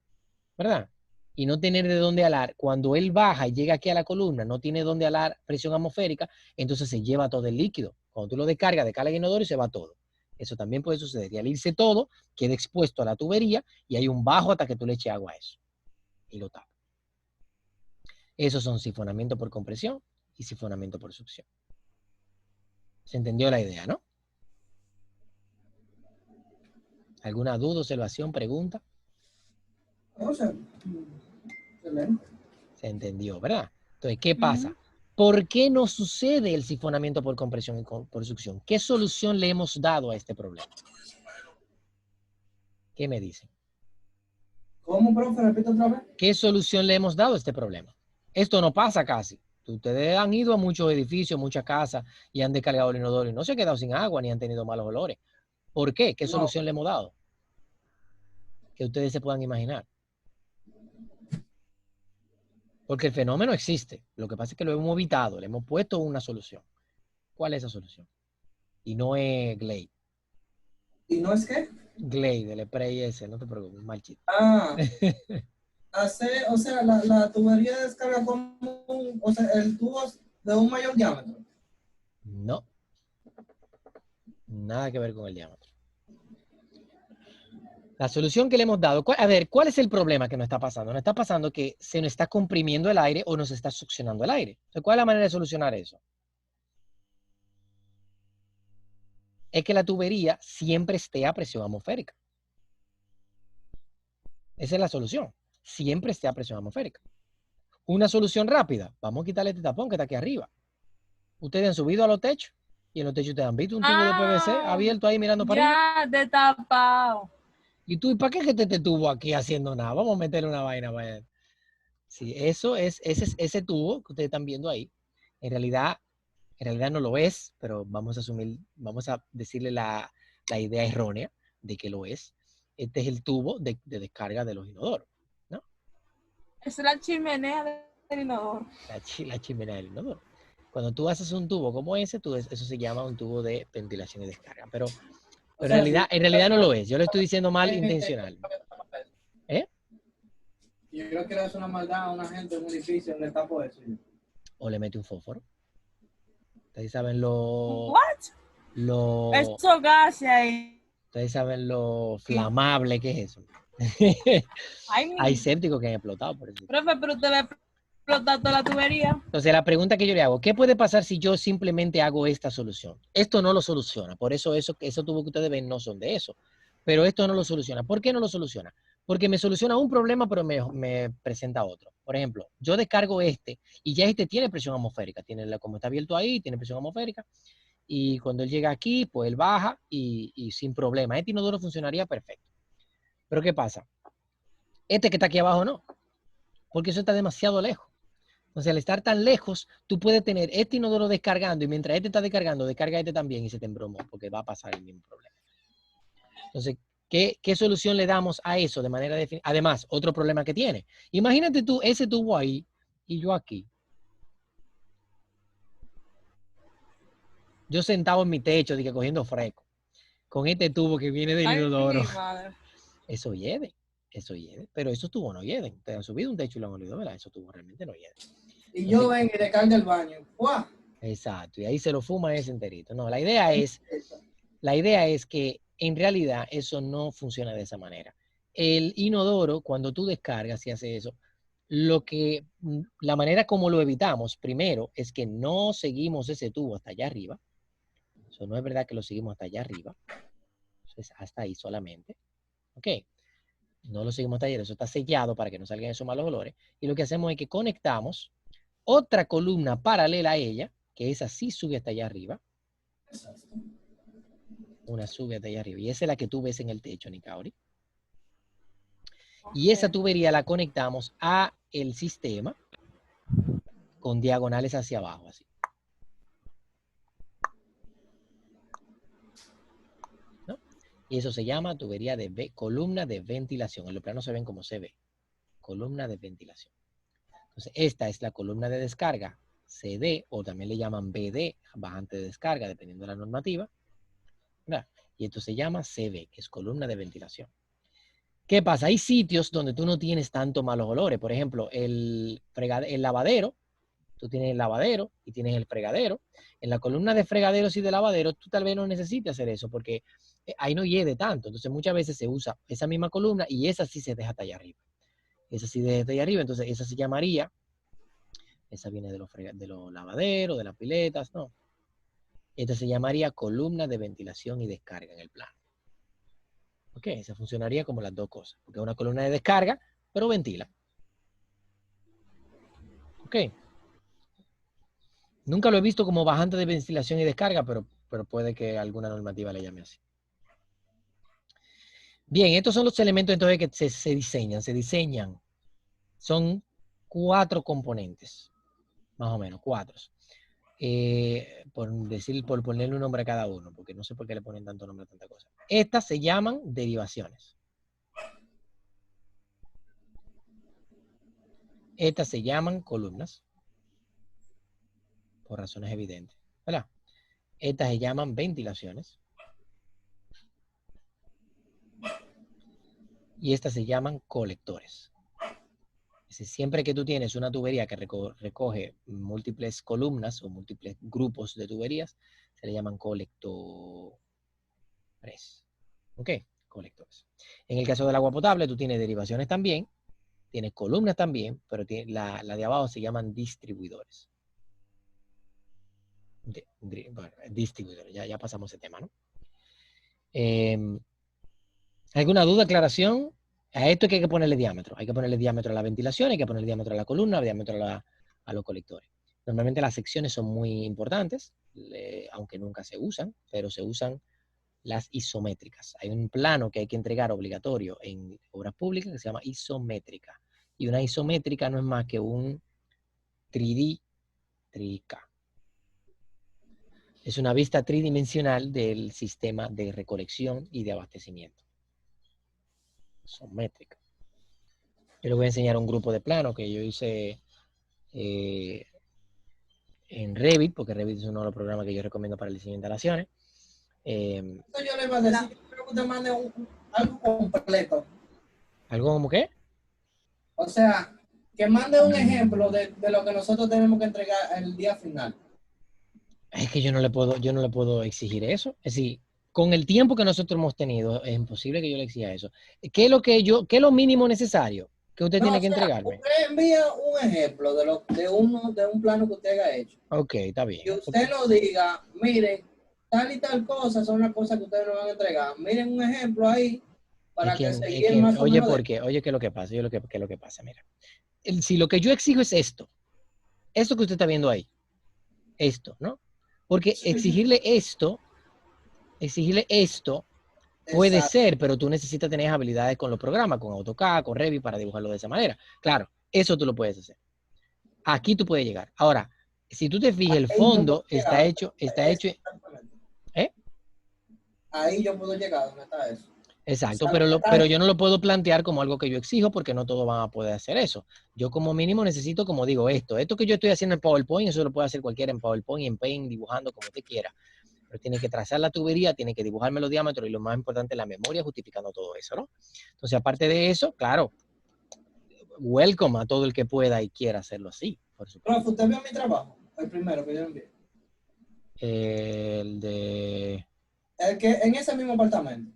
¿verdad? Y no tener de dónde alar, cuando él baja y llega aquí a la columna, no tiene dónde alar presión atmosférica, entonces se lleva todo el líquido. Cuando tú lo descargas, descarga el inodoro y se va todo. Eso también puede suceder. Y al irse todo, queda expuesto a la tubería y hay un bajo hasta que tú le eches agua a eso. Y lo tapas. Esos son sifonamiento por compresión y sifonamiento por succión. ¿Se entendió la idea, no? ¿Alguna duda, observación, pregunta? O sea, excelente. Se entendió, ¿verdad? Entonces, ¿qué pasa? ¿Por qué no sucede el sifonamiento por compresión y por succión? ¿Qué solución le hemos dado a este problema? ¿Qué me dicen? ¿Cómo, profe? Repite otra vez. ¿Qué solución le hemos dado a este problema? Esto no pasa casi. Ustedes han ido a muchos edificios, muchas casas y han descargado el inodoro y no se han quedado sin agua ni han tenido malos olores. ¿Por qué? ¿Qué solución le hemos dado? Que ustedes se puedan imaginar. Porque el fenómeno existe. Lo que pasa es que lo hemos evitado, le hemos puesto una solución. ¿Cuál es esa solución? Y no es Glade. ¿Y no es qué? Glade, el spray ese, no te preocupes, mal chiste. Ah, o sea, la tubería de descarga como o sea, el tubo de un mayor diámetro. No. Nada que ver con el diámetro. La solución que le hemos dado, a ver, ¿cuál es el problema que nos está pasando? Nos está pasando que se nos está comprimiendo el aire o nos está succionando el aire. Entonces, ¿cuál es la manera de solucionar eso? Es que la tubería siempre esté a presión atmosférica. Esa es la solución. Siempre esté a presión atmosférica. Una solución rápida. Vamos a quitarle este tapón que está aquí arriba. Ustedes han subido a los techos y en los techos ustedes han visto un tubo de PVC abierto ahí mirando para arriba. Ya, destapado. ¿Y tú, ¿y para qué es que te tubo aquí haciendo nada? Vamos a meterle una vaina para allá. Sí, eso es, ese tubo que ustedes están viendo ahí. En realidad no lo es, pero vamos a asumir, vamos a decirle la idea errónea de que lo es. Este es el tubo de descarga de los inodoros, ¿no? Es la chimenea del inodoro. La chimenea del inodoro. Cuando tú haces un tubo como ese, eso se llama un tubo de ventilación y descarga. Pero en realidad no lo es. Yo lo estoy diciendo mal intencional. ¿Eh? Yo creo que es una maldad a una gente en un edificio donde está por eso. O le mete un fósforo. Ustedes saben lo Eso gas ahí. Ustedes saben lo flamable que es eso. Hay sépticos que han explotado por eso. Profe, pero usted va a explotar toda la tubería. Entonces, la pregunta que yo le hago, ¿qué puede pasar si yo simplemente hago esta solución? Esto no lo soluciona. Por eso esos tubos que ustedes ven no son de eso. Pero esto no lo soluciona. ¿Por qué no lo soluciona? Porque me soluciona un problema, pero me presenta otro. Por ejemplo, yo descargo este y ya este tiene presión atmosférica. Como está abierto ahí, tiene presión atmosférica. Y cuando él llega aquí, pues él baja y sin problema. Este inodoro funcionaría perfecto. Pero ¿qué pasa? Este que está aquí abajo no. Porque eso está demasiado lejos. Entonces, al estar tan lejos, tú puedes tener este inodoro descargando y mientras este está descargando, descarga este también y se te embromó porque va a pasar el mismo problema. Entonces, ¿qué solución le damos a eso de manera definitiva? Además, otro problema que tiene. Imagínate tú ese tubo ahí y yo aquí. Yo sentado en mi techo, dije, cogiendo fresco, con este tubo que viene del inodoro. Eso hiede. Pero esos tubos no hieden. Ustedes han subido un techo y lo han olido, ¿verdad? Esos tubos realmente no hieden. Y yo vengo y descargo el baño. ¡Guau! Exacto. Y ahí se lo fuma ese enterito. No, la idea es La idea es que en realidad eso no funciona de esa manera. El inodoro, cuando tú descargas y hace eso, la manera como lo evitamos, primero, es que no seguimos ese tubo hasta allá arriba. Eso no es verdad que lo seguimos hasta allá arriba. Eso es hasta ahí solamente. ¿Ok? No lo seguimos hasta allá, eso está sellado para que no salgan esos malos olores. Y lo que hacemos es que conectamos otra columna paralela a ella, que esa sí sube hasta allá arriba. Una sube hasta allá arriba. Y esa es la que tú ves en el techo, Nicauri. Y esa tubería la conectamos a el sistema con diagonales hacia abajo, así. ¿No? Y eso se llama tubería de columna de ventilación. En los planos se ven como se ve. Columna de ventilación. Entonces, esta es la columna de descarga CD, o también le llaman BD, bajante de descarga, dependiendo de la normativa. ¿Verdad? Y esto se llama CB, que es columna de ventilación. ¿Qué pasa? Hay sitios donde tú no tienes tanto malos olores. Por ejemplo, el lavadero. Tú tienes el lavadero y tienes el fregadero. En la columna de fregaderos y de lavaderos, tú tal vez no necesites hacer eso porque ahí no hiede tanto. Entonces, muchas veces se usa esa misma columna y esa sí se deja hasta allá arriba. Esa sí deja hasta allá arriba. Entonces, esa se llamaría, esa viene de los lavaderos, de las piletas, ¿no? Esta se llamaría columna de ventilación y descarga en el plano. Ok, esa funcionaría como las dos cosas. Porque es una columna de descarga, pero ventila. Ok. Nunca lo he visto como bajante de ventilación y descarga, pero puede que alguna normativa le llame así. Bien, estos son los elementos entonces que se diseñan. Son 4 componentes, más o menos, 4. Por ponerle un nombre a cada uno, porque no sé por qué le ponen tanto nombre a tanta cosa. Estas se llaman derivaciones. Estas se llaman columnas, por razones evidentes, ¿verdad? Estas se llaman ventilaciones. Y estas se llaman colectores. Es decir, siempre que tú tienes una tubería que recoge múltiples columnas o múltiples grupos de tuberías, se le llaman colectores. ¿Ok? Colectores. En el caso del agua potable, tú tienes derivaciones también, tienes columnas también, pero la de abajo se llaman distribuidores. Bueno, distribuidores, ya pasamos ese tema, ¿no? ¿Alguna duda, aclaración? A esto hay que ponerle diámetro. Hay que ponerle diámetro a la ventilación, hay que ponerle diámetro a la columna, diámetro a los colectores. Normalmente las secciones son muy importantes, aunque nunca se usan, pero se usan las isométricas. Hay un plano que hay que entregar obligatorio en obras públicas que se llama isométrica. Y una isométrica no es más que un 3D trica. Es una vista tridimensional del sistema de recolección y de abastecimiento. Isométrica. Yo les voy a enseñar un grupo de planos que yo hice en Revit, porque Revit es uno de los programas que yo recomiendo para el diseño de instalaciones. Eso yo le iba a decir, yo creo que usted mande algo completo. ¿Algo como qué? O sea, que mande un ejemplo de lo que nosotros tenemos que entregar el día final. Es que yo no le puedo exigir eso. Es decir, con el tiempo que nosotros hemos tenido, es imposible que yo le exija eso. ¿Qué es lo mínimo necesario que usted tiene que entregarme? Usted envía un ejemplo de un plano que usted haya hecho. Ok, está bien. Y usted nos diga, miren, tal y tal cosa son las cosas que ustedes nos van a entregar. Miren un ejemplo ahí para que se guíen más o menos. Oye, ¿qué es lo que pasa? ¿Qué es lo que pasa? Mira, si lo que yo exijo es esto que usted está viendo ahí, esto, ¿no? Porque exigirle esto puede Exacto. ser, pero tú necesitas tener habilidades con los programas, con AutoCAD, con Revit, para dibujarlo de esa manera. Claro, eso tú lo puedes hacer. Aquí tú puedes llegar. Ahora, si tú te fijas, el fondo está hecho. ¿Eh? Ahí yo puedo llegar, ¿dónde está eso? Exacto, pero yo no lo puedo plantear como algo que yo exijo porque no todos van a poder hacer eso. Yo como mínimo necesito, como digo, esto que yo estoy haciendo en PowerPoint, eso lo puede hacer cualquiera en PowerPoint, en Paint, dibujando como usted quiera. Pero tiene que trazar la tubería, tiene que dibujarme los diámetros y lo más importante, la memoria, justificando todo eso, ¿no? Entonces, aparte de eso, claro, welcome a todo el que pueda y quiera hacerlo así, por supuesto. Profe, ¿usted vio mi trabajo? El primero que yo envié. El de... El que en ese mismo apartamento.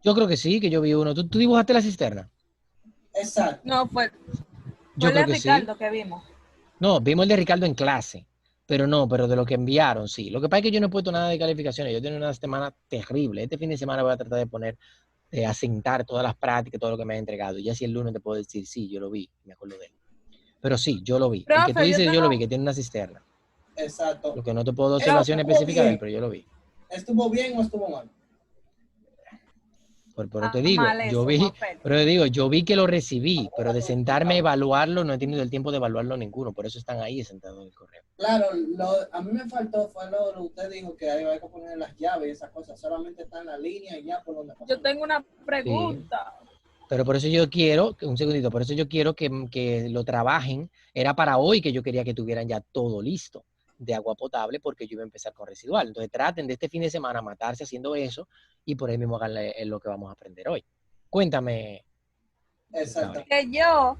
Yo creo que sí, que yo vi uno. ¿Tú dibujaste la cisterna? Exacto. No, fue Yo el de creo que sí. Ricardo que vimos. No, vimos el de Ricardo en clase, pero de lo que enviaron, sí. Lo que pasa es que yo no he puesto nada de calificaciones. Yo tengo una semana terrible. Este fin de semana voy a tratar de poner, de asentar todas las prácticas, todo lo que me ha entregado. Y ya si el lunes te puedo decir, sí, yo lo vi, me acuerdo de él. Pero sí, yo lo vi. El que tú Profe, yo dices, yo lo vi, tengo... que tiene una cisterna. Exacto. Lo que no te puedo dar Pero, observaciones específicas de él, pero yo lo vi. ¿Estuvo bien o estuvo mal? Pero te digo, mal eso, Juanfer. yo vi que lo recibí, pero de sentarme a evaluarlo, no he tenido el tiempo de evaluarlo ninguno. Por eso están ahí sentados en el correo. Claro, a mí me faltó, fue lo que usted dijo, que hay que poner las llaves y esas cosas. Solamente está en la línea y ya por donde pasó. Yo tengo una Sí. pregunta. Pero por eso yo quiero, un segundito, por eso yo quiero que lo trabajen. Era para hoy que yo quería que tuvieran ya todo listo de agua potable porque yo iba a empezar con residual. Entonces traten de este fin de semana matarse haciendo eso y por ahí mismo hagan lo que vamos a aprender hoy. Cuéntame. Exacto. Que yo,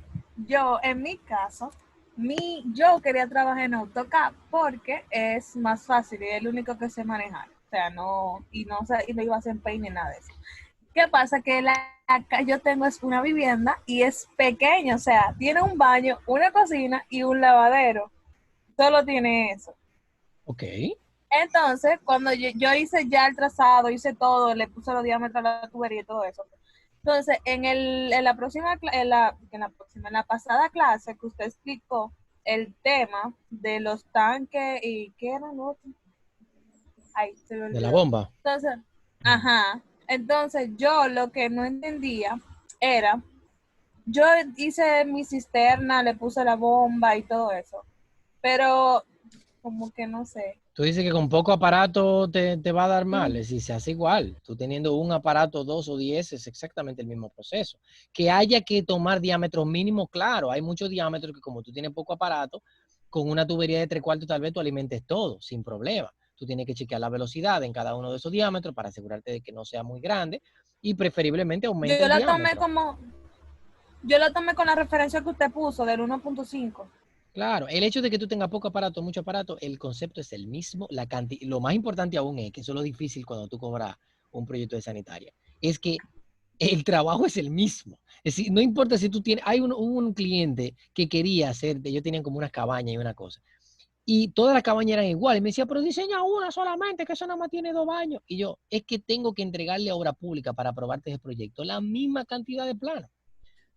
en mi caso, yo quería trabajar en AutoCAD porque es más fácil y es el único que sé manejar. O sea, no iba a hacer paint ni nada de eso. ¿Qué pasa? Que acá yo tengo es una vivienda y es pequeña, o sea, tiene un baño, una cocina y un lavadero. Solo tiene eso. Ok. Entonces, cuando yo hice ya el trazado, hice todo, le puse los diámetros a la tubería y todo eso. Entonces, en la pasada clase que usted explicó el tema de los tanques y ¿qué era lo otro? Ay, se me olvidó. De la bomba. Entonces, ajá. Entonces, yo lo que no entendía era, yo hice mi cisterna, le puse la bomba y todo eso, pero como que no sé. Tú dices que con poco aparato te va a dar mal, es decir, se hace igual. Tú teniendo un aparato, 2 o 10, es exactamente el mismo proceso. Que haya que tomar diámetros mínimos, claro, hay muchos diámetros que como tú tienes poco aparato, con una tubería de 3/4 tal vez tú alimentes todo, sin problema. Tú tienes que chequear la velocidad en cada uno de esos diámetros para asegurarte de que no sea muy grande y preferiblemente aumente Yo el la tomé diámetro. yo la tomé con la referencia que usted puso del 1.5. Claro, el hecho de que tú tengas poco aparato, mucho aparato, el concepto es el mismo. Lo más importante aún es que eso es lo difícil cuando tú cobras un proyecto de sanitaria, es que el trabajo es el mismo. Es decir, no importa si tú tienes, un cliente que quería hacer, ellos tenían como una cabaña y una cosa, y todas las cabañas eran iguales. Y me decía, pero diseña una solamente, que eso nada más tiene 2 baños. Y yo, es que tengo que entregarle a obra pública para aprobarte ese proyecto la misma cantidad de planos.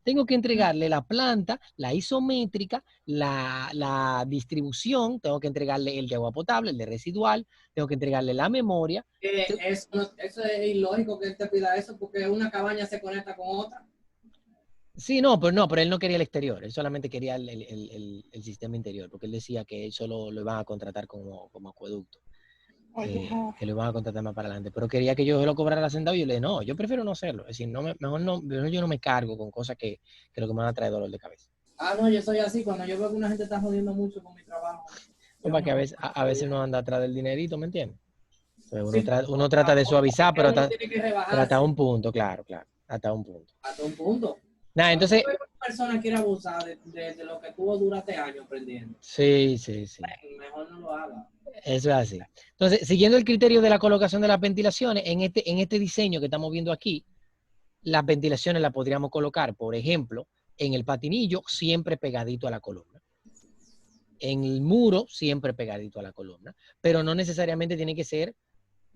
Tengo que entregarle la planta, la isométrica, la distribución, tengo que entregarle el de agua potable, el de residual, tengo que entregarle la memoria. Eso es ilógico que él te pida eso porque una cabaña se conecta con otra. Sí, pero él no quería el exterior, él solamente quería el sistema interior, porque él decía que él solo lo iban a contratar como acueducto. Que lo iban a contratar más para adelante, pero quería que yo lo cobrara sentado y yo le dije, no, yo prefiero no hacerlo, es decir, mejor yo no me cargo con cosas que lo que me van a traer dolor de cabeza. Ah, no, yo soy así, cuando yo veo que una gente está jodiendo mucho con mi trabajo. Para que a veces uno anda atrás del dinerito, ¿me entiendes? Sí, Uno trata de suavizar, pero uno tiene que rebajarse. hasta un punto, claro, hasta un punto. Hasta un punto. Nada, entonces... Una persona quiere abusar de lo que tú duraste años aprendiendo. Sí. Mejor no lo haga. Eso es así. Entonces, siguiendo el criterio de la colocación de las ventilaciones, en este diseño que estamos viendo aquí, las ventilaciones las podríamos colocar, por ejemplo, en el patinillo, siempre pegadito a la columna. En el muro, siempre pegadito a la columna. Pero no necesariamente tiene que ser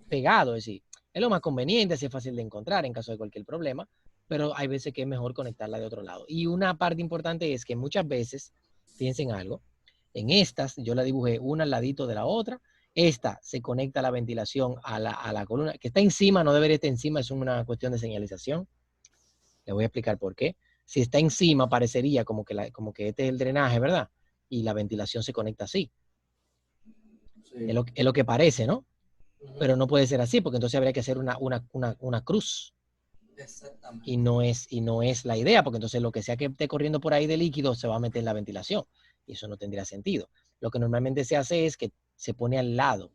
pegado, es decir, es lo más conveniente, si es fácil de encontrar en caso de cualquier problema, pero hay veces que es mejor conectarla de otro lado. Y una parte importante es que muchas veces, fíjense en algo, en estas yo la dibujé una al ladito de la otra, esta se conecta la ventilación a la columna, que está encima, no debería estar encima, es una cuestión de señalización. Le voy a explicar por qué. Si está encima, parecería como que este es el drenaje, ¿verdad? Y la ventilación se conecta así. Sí. Es lo que parece, ¿no? Pero no puede ser así, porque entonces habría que hacer una cruz. Exactamente. Y no es la idea, porque entonces lo que sea que esté corriendo por ahí de líquido se va a meter en la ventilación. Y eso no tendría sentido. Lo que normalmente se hace es que se pone al lado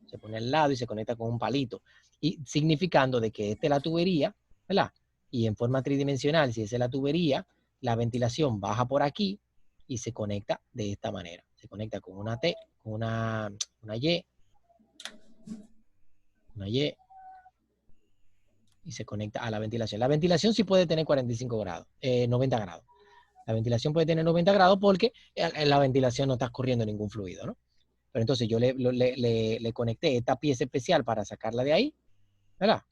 y se conecta con un palito. Y significando de que esta es la tubería, ¿verdad? Y en forma tridimensional, si esa es la tubería, la ventilación baja por aquí y se conecta de esta manera. Se conecta con una T, con una Y, una Y, y se conecta a la ventilación. La ventilación sí puede tener 45 grados, 90 grados. La ventilación puede tener 90 grados porque en la ventilación no está corriendo ningún fluido, ¿no? Pero entonces yo le conecté esta pieza especial para sacarla de ahí, ¿verdad?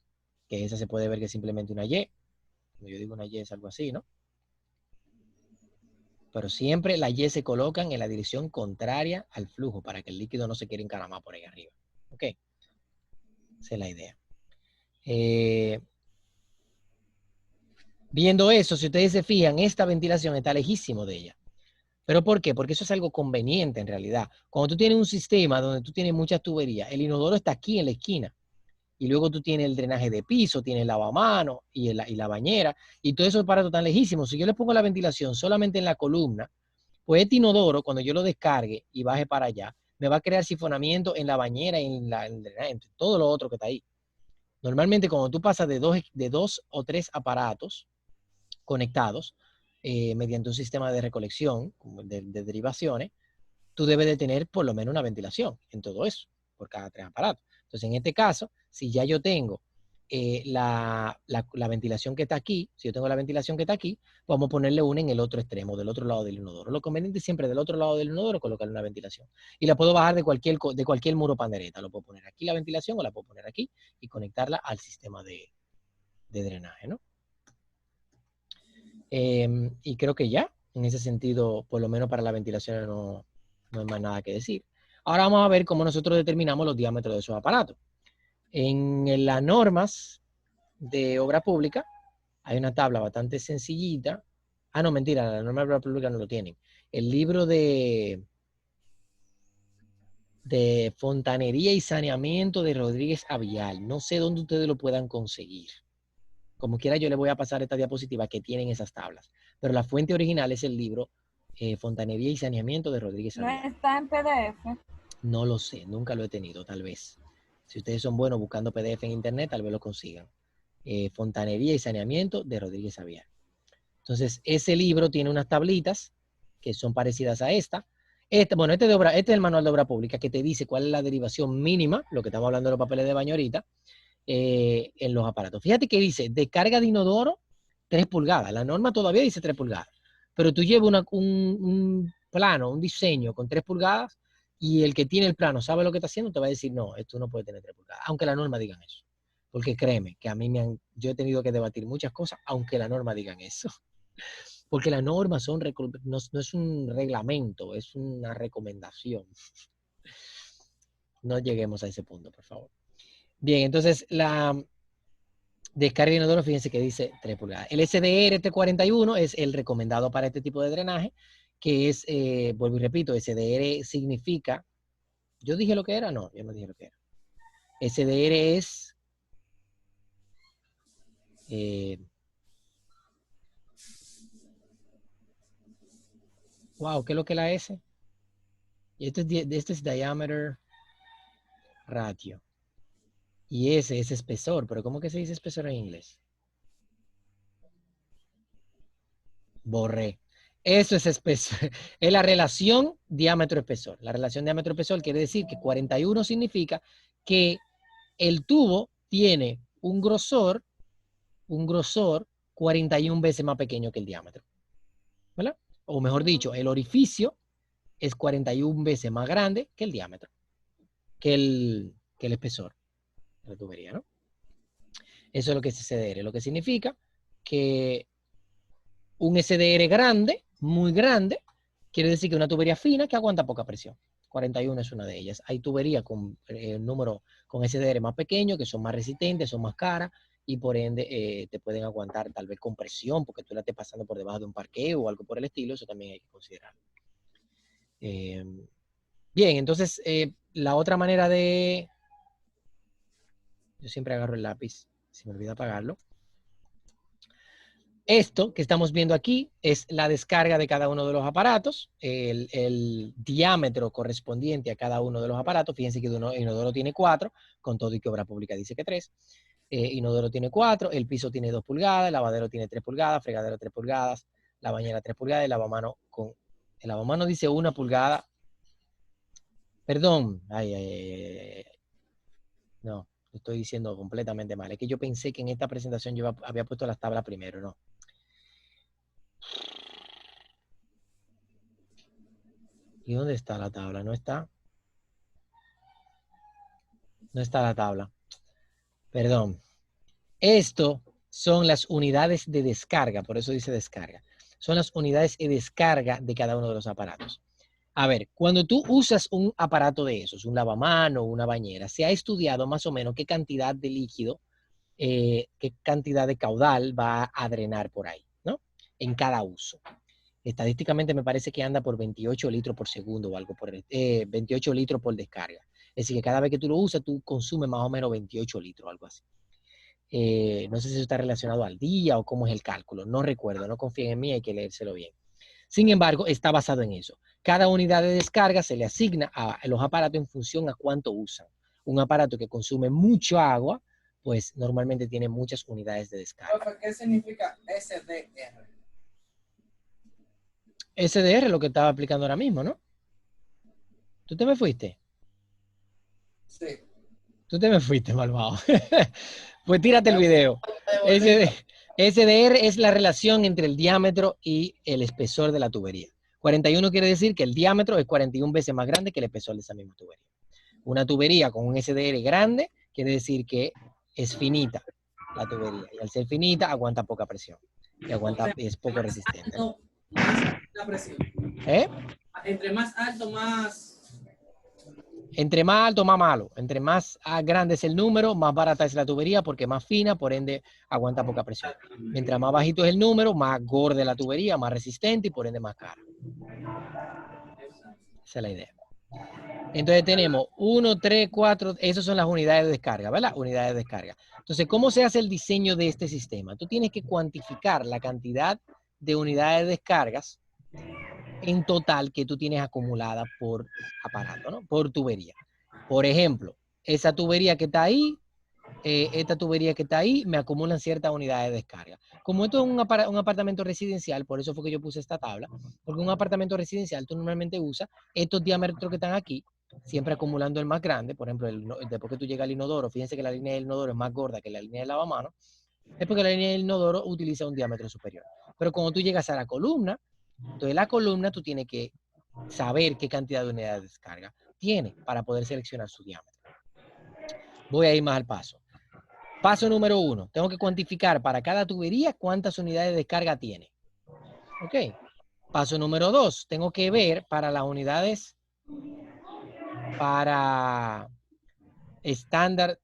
Que esa se puede ver que es simplemente una Y. Cuando yo digo una Y es algo así, ¿no? Pero siempre la Y se colocan en la dirección contraria al flujo para que el líquido no se quede encaramar por ahí arriba. ¿Ok? Esa es la idea. Viendo eso, si ustedes se fijan, esta ventilación está lejísimo de ella. ¿Pero por qué? Porque eso es algo conveniente en realidad. Cuando tú tienes un sistema donde tú tienes muchas tuberías, el inodoro está aquí en la esquina. Y luego tú tienes el drenaje de piso, tienes el lavamanos y la bañera. Y todo eso aparatos tan lejísimos. Si yo le pongo la ventilación solamente en la columna, pues este inodoro, cuando yo lo descargue y baje para allá, me va a crear sifonamiento en la bañera y en el drenaje, en todo lo otro que está ahí. Normalmente cuando tú pasas de dos o tres aparatos conectados mediante un sistema de recolección, de derivaciones, tú debes de tener por lo menos una ventilación en todo eso, por cada tres aparatos. Entonces, en este caso, si ya yo tengo la ventilación que está aquí, si yo tengo la ventilación que está aquí, vamos a ponerle una en el otro extremo, del otro lado del inodoro. Lo conveniente siempre del otro lado del inodoro colocarle una ventilación. Y la puedo bajar de cualquier muro pandereta. Lo puedo poner aquí la ventilación o la puedo poner aquí y conectarla al sistema de drenaje, ¿no? Y creo que ya, en ese sentido, por lo menos para la ventilación no hay más nada que decir. Ahora vamos a ver cómo nosotros determinamos los diámetros de esos aparatos. En las normas de obra pública hay una tabla bastante sencillita. Ah, no, mentira, la norma de obra pública no lo tienen. El libro de fontanería y saneamiento de Rodríguez Avial. No sé dónde ustedes lo puedan conseguir. Como quiera, yo le voy a pasar esta diapositiva que tienen esas tablas. Pero la fuente original es el libro Fontanería y Saneamiento de Rodríguez Avial. ¿No está en PDF? No lo sé, nunca lo he tenido, tal vez. Si ustedes son buenos buscando PDF en internet, tal vez lo consigan. Fontanería y Saneamiento de Rodríguez Avial. Entonces, ese libro tiene unas tablitas que son parecidas a esta. Este es el manual de obra pública que te dice cuál es la derivación mínima, lo que estamos hablando de los papeles de baño ahorita, en los aparatos. Fíjate que dice descarga de inodoro 3 pulgadas. La norma todavía dice 3 pulgadas. Pero tú llevas un plano, un diseño con 3 pulgadas y el que tiene el plano sabe lo que está haciendo, te va a decir, no, esto no puede tener 3 pulgadas. Aunque la norma digan eso. Porque créeme, que a mí yo he tenido que debatir muchas cosas, aunque la norma digan eso. Porque las normas no es un reglamento, es una recomendación. No lleguemos a ese punto, por favor. Bien, entonces la descarga de inodoro, fíjense que dice 3 pulgadas. El SDR T41 es el recomendado para este tipo de drenaje, que es, vuelvo y repito, SDR significa, ¿yo dije lo que era? No, yo no dije lo que era. SDR es, wow, ¿qué es lo que es la S? Este es diameter ratio. Y ese es espesor, pero ¿cómo que se dice espesor en inglés? Borré. Eso es espesor. Es la relación diámetro-espesor. La relación diámetro-espesor quiere decir que 41 significa que el tubo tiene un grosor 41 veces más pequeño que el diámetro. ¿Verdad? O mejor dicho, el orificio es 41 veces más grande que el diámetro, que el espesor de la tubería, ¿no? Eso es lo que es SDR, lo que significa que un SDR grande, muy grande, quiere decir que una tubería fina que aguanta poca presión. 41 es una de ellas. Hay tuberías con número con SDR más pequeño, que son más resistentes, son más caras, y por ende te pueden aguantar tal vez con presión, porque tú la estés pasando por debajo de un parqueo o algo por el estilo, eso también hay que considerarlo. Bien, entonces la otra manera de... Yo siempre agarro el lápiz, se me olvida apagarlo. Esto que estamos viendo aquí es la descarga de cada uno de los aparatos, el diámetro correspondiente a cada uno de los aparatos. Fíjense que inodoro tiene 4, con todo y que obra pública dice que 3. Inodoro tiene 4, el piso tiene 2 pulgadas, el lavadero tiene 3 pulgadas, fregadero 3 pulgadas, la bañera 3 pulgadas, el lavamano dice 1 pulgada. Perdón, no, Lo estoy diciendo completamente mal. Es que yo pensé que en esta presentación yo había puesto las tablas primero, ¿no? ¿Y dónde está la tabla? ¿No está? No está la tabla. Perdón. Esto son las unidades de descarga, por eso dice descarga. Son las unidades de descarga de cada uno de los aparatos. A ver, cuando tú usas un aparato de esos, un lavamano, una bañera, se ha estudiado más o menos qué cantidad de líquido, qué cantidad de caudal va a drenar por ahí, ¿no? En cada uso. Estadísticamente me parece que anda por 28 litros por segundo o algo por el, 28 litros por descarga. Es decir, que cada vez que tú lo usas, tú consumes más o menos 28 litros o algo así. No sé si eso está relacionado al día o cómo es el cálculo. No recuerdo, no confíen en mí, hay que leérselo bien. Sin embargo, está basado en eso. Cada unidad de descarga se le asigna a los aparatos en función a cuánto usan. Un aparato que consume mucho agua, pues normalmente tiene muchas unidades de descarga. Profe, ¿qué significa SDR? SDR es lo que estaba explicando ahora mismo, ¿no? ¿Tú te me fuiste? Sí. Tú te me fuiste, malvado. Pues tírate el video. SDR es la relación entre el diámetro y el espesor de la tubería. 41 quiere decir que el diámetro es 41 veces más grande que el espesor de esa misma tubería. Una tubería con un SDR grande quiere decir que es finita la tubería. Y al ser finita, aguanta poca presión. Y aguanta, es poco resistente. Alto, más la presión. Entre más alto, más... Entre más alto, más malo. Entre más grande es el número, más barata es la tubería porque más fina, por ende aguanta poca presión. Mientras más bajito es el número, más gorda es la tubería, más resistente y por ende más cara. Esa es la idea. Entonces tenemos 1, 3, 4, esas son las unidades de descarga, ¿verdad? Unidades de descarga. Entonces, ¿cómo se hace el diseño de este sistema? Tú tienes que cuantificar la cantidad de unidades de descargas en total que tú tienes acumulada por aparato, ¿no? Por tubería. Por ejemplo, esa tubería que está ahí, esta tubería que está ahí, me acumulan ciertas unidades de descarga. Como esto es un apartamento residencial, por eso fue que yo puse esta tabla, porque un apartamento residencial tú normalmente usas estos diámetros que están aquí, siempre acumulando el más grande. Por ejemplo, después que tú llegas al inodoro, fíjense que la línea del inodoro es más gorda que la línea del lavamanos, es porque la línea del inodoro utiliza un diámetro superior. Pero cuando tú llegas a la columna, entonces la columna tú tienes que saber qué cantidad de unidades de descarga tiene para poder seleccionar su diámetro. Voy a ir más al paso. Paso número 1. Tengo que cuantificar para cada tubería cuántas unidades de descarga tiene. Ok. Paso número 2. Tengo que ver para las unidades para Standard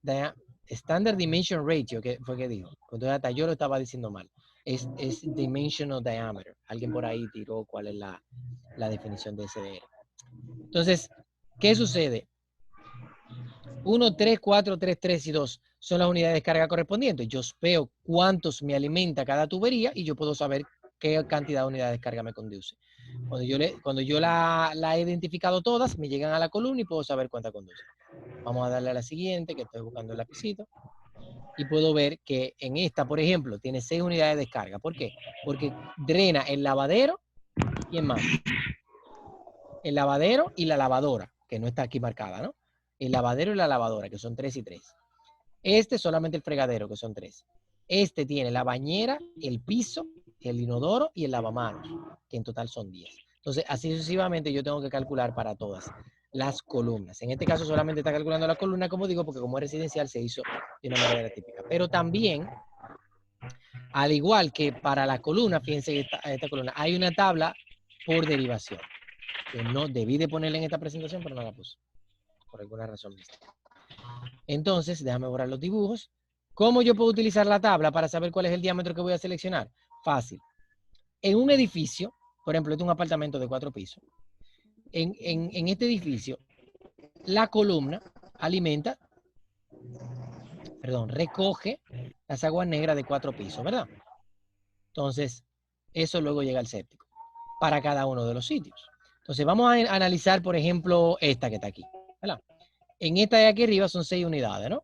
Dimension Ratio, que fue que dijo. Entonces hasta yo lo estaba diciendo mal. Es Dimensional Diameter. Alguien por ahí tiró cuál es la definición de SDR. Entonces, ¿qué sucede? 1, 3, 4, 3, 3 y 2 son las unidades de descarga correspondientes. Yo veo cuántos me alimenta cada tubería y yo puedo saber qué cantidad de unidades de descarga me conduce. Cuando yo la he identificado todas, me llegan a la columna y puedo saber cuánta conduce. Vamos a darle a la siguiente, que estoy buscando el lapicito. Y puedo ver que en esta, por ejemplo, tiene 6 unidades de descarga. ¿Por qué? Porque drena el lavadero y en más. El lavadero y la lavadora, que no está aquí marcada, ¿no? El lavadero y la lavadora, que son 3 y 3. Este solamente el fregadero, que son 3. Este tiene la bañera, el piso, el inodoro y el lavamanos, que en total son 10. Entonces, así sucesivamente yo tengo que calcular para todas las columnas. En este caso solamente está calculando la columna, como digo, porque como es residencial se hizo de una manera típica. Pero también, al igual que para la columna, fíjense esta columna, hay una tabla por derivación, que no debí de ponerla en esta presentación, pero no la puse, por alguna razón. Entonces, déjame borrar los dibujos. ¿Cómo yo puedo utilizar la tabla para saber cuál es el diámetro que voy a seleccionar? Fácil. En un edificio, por ejemplo, este es un apartamento de 4 pisos. En este edificio, la columna recoge las aguas negras de 4 pisos, ¿verdad? Entonces, eso luego llega al séptico para cada uno de los sitios. Entonces, vamos a analizar, por ejemplo, esta que está aquí, ¿verdad? En esta de aquí arriba son 6 unidades, ¿no?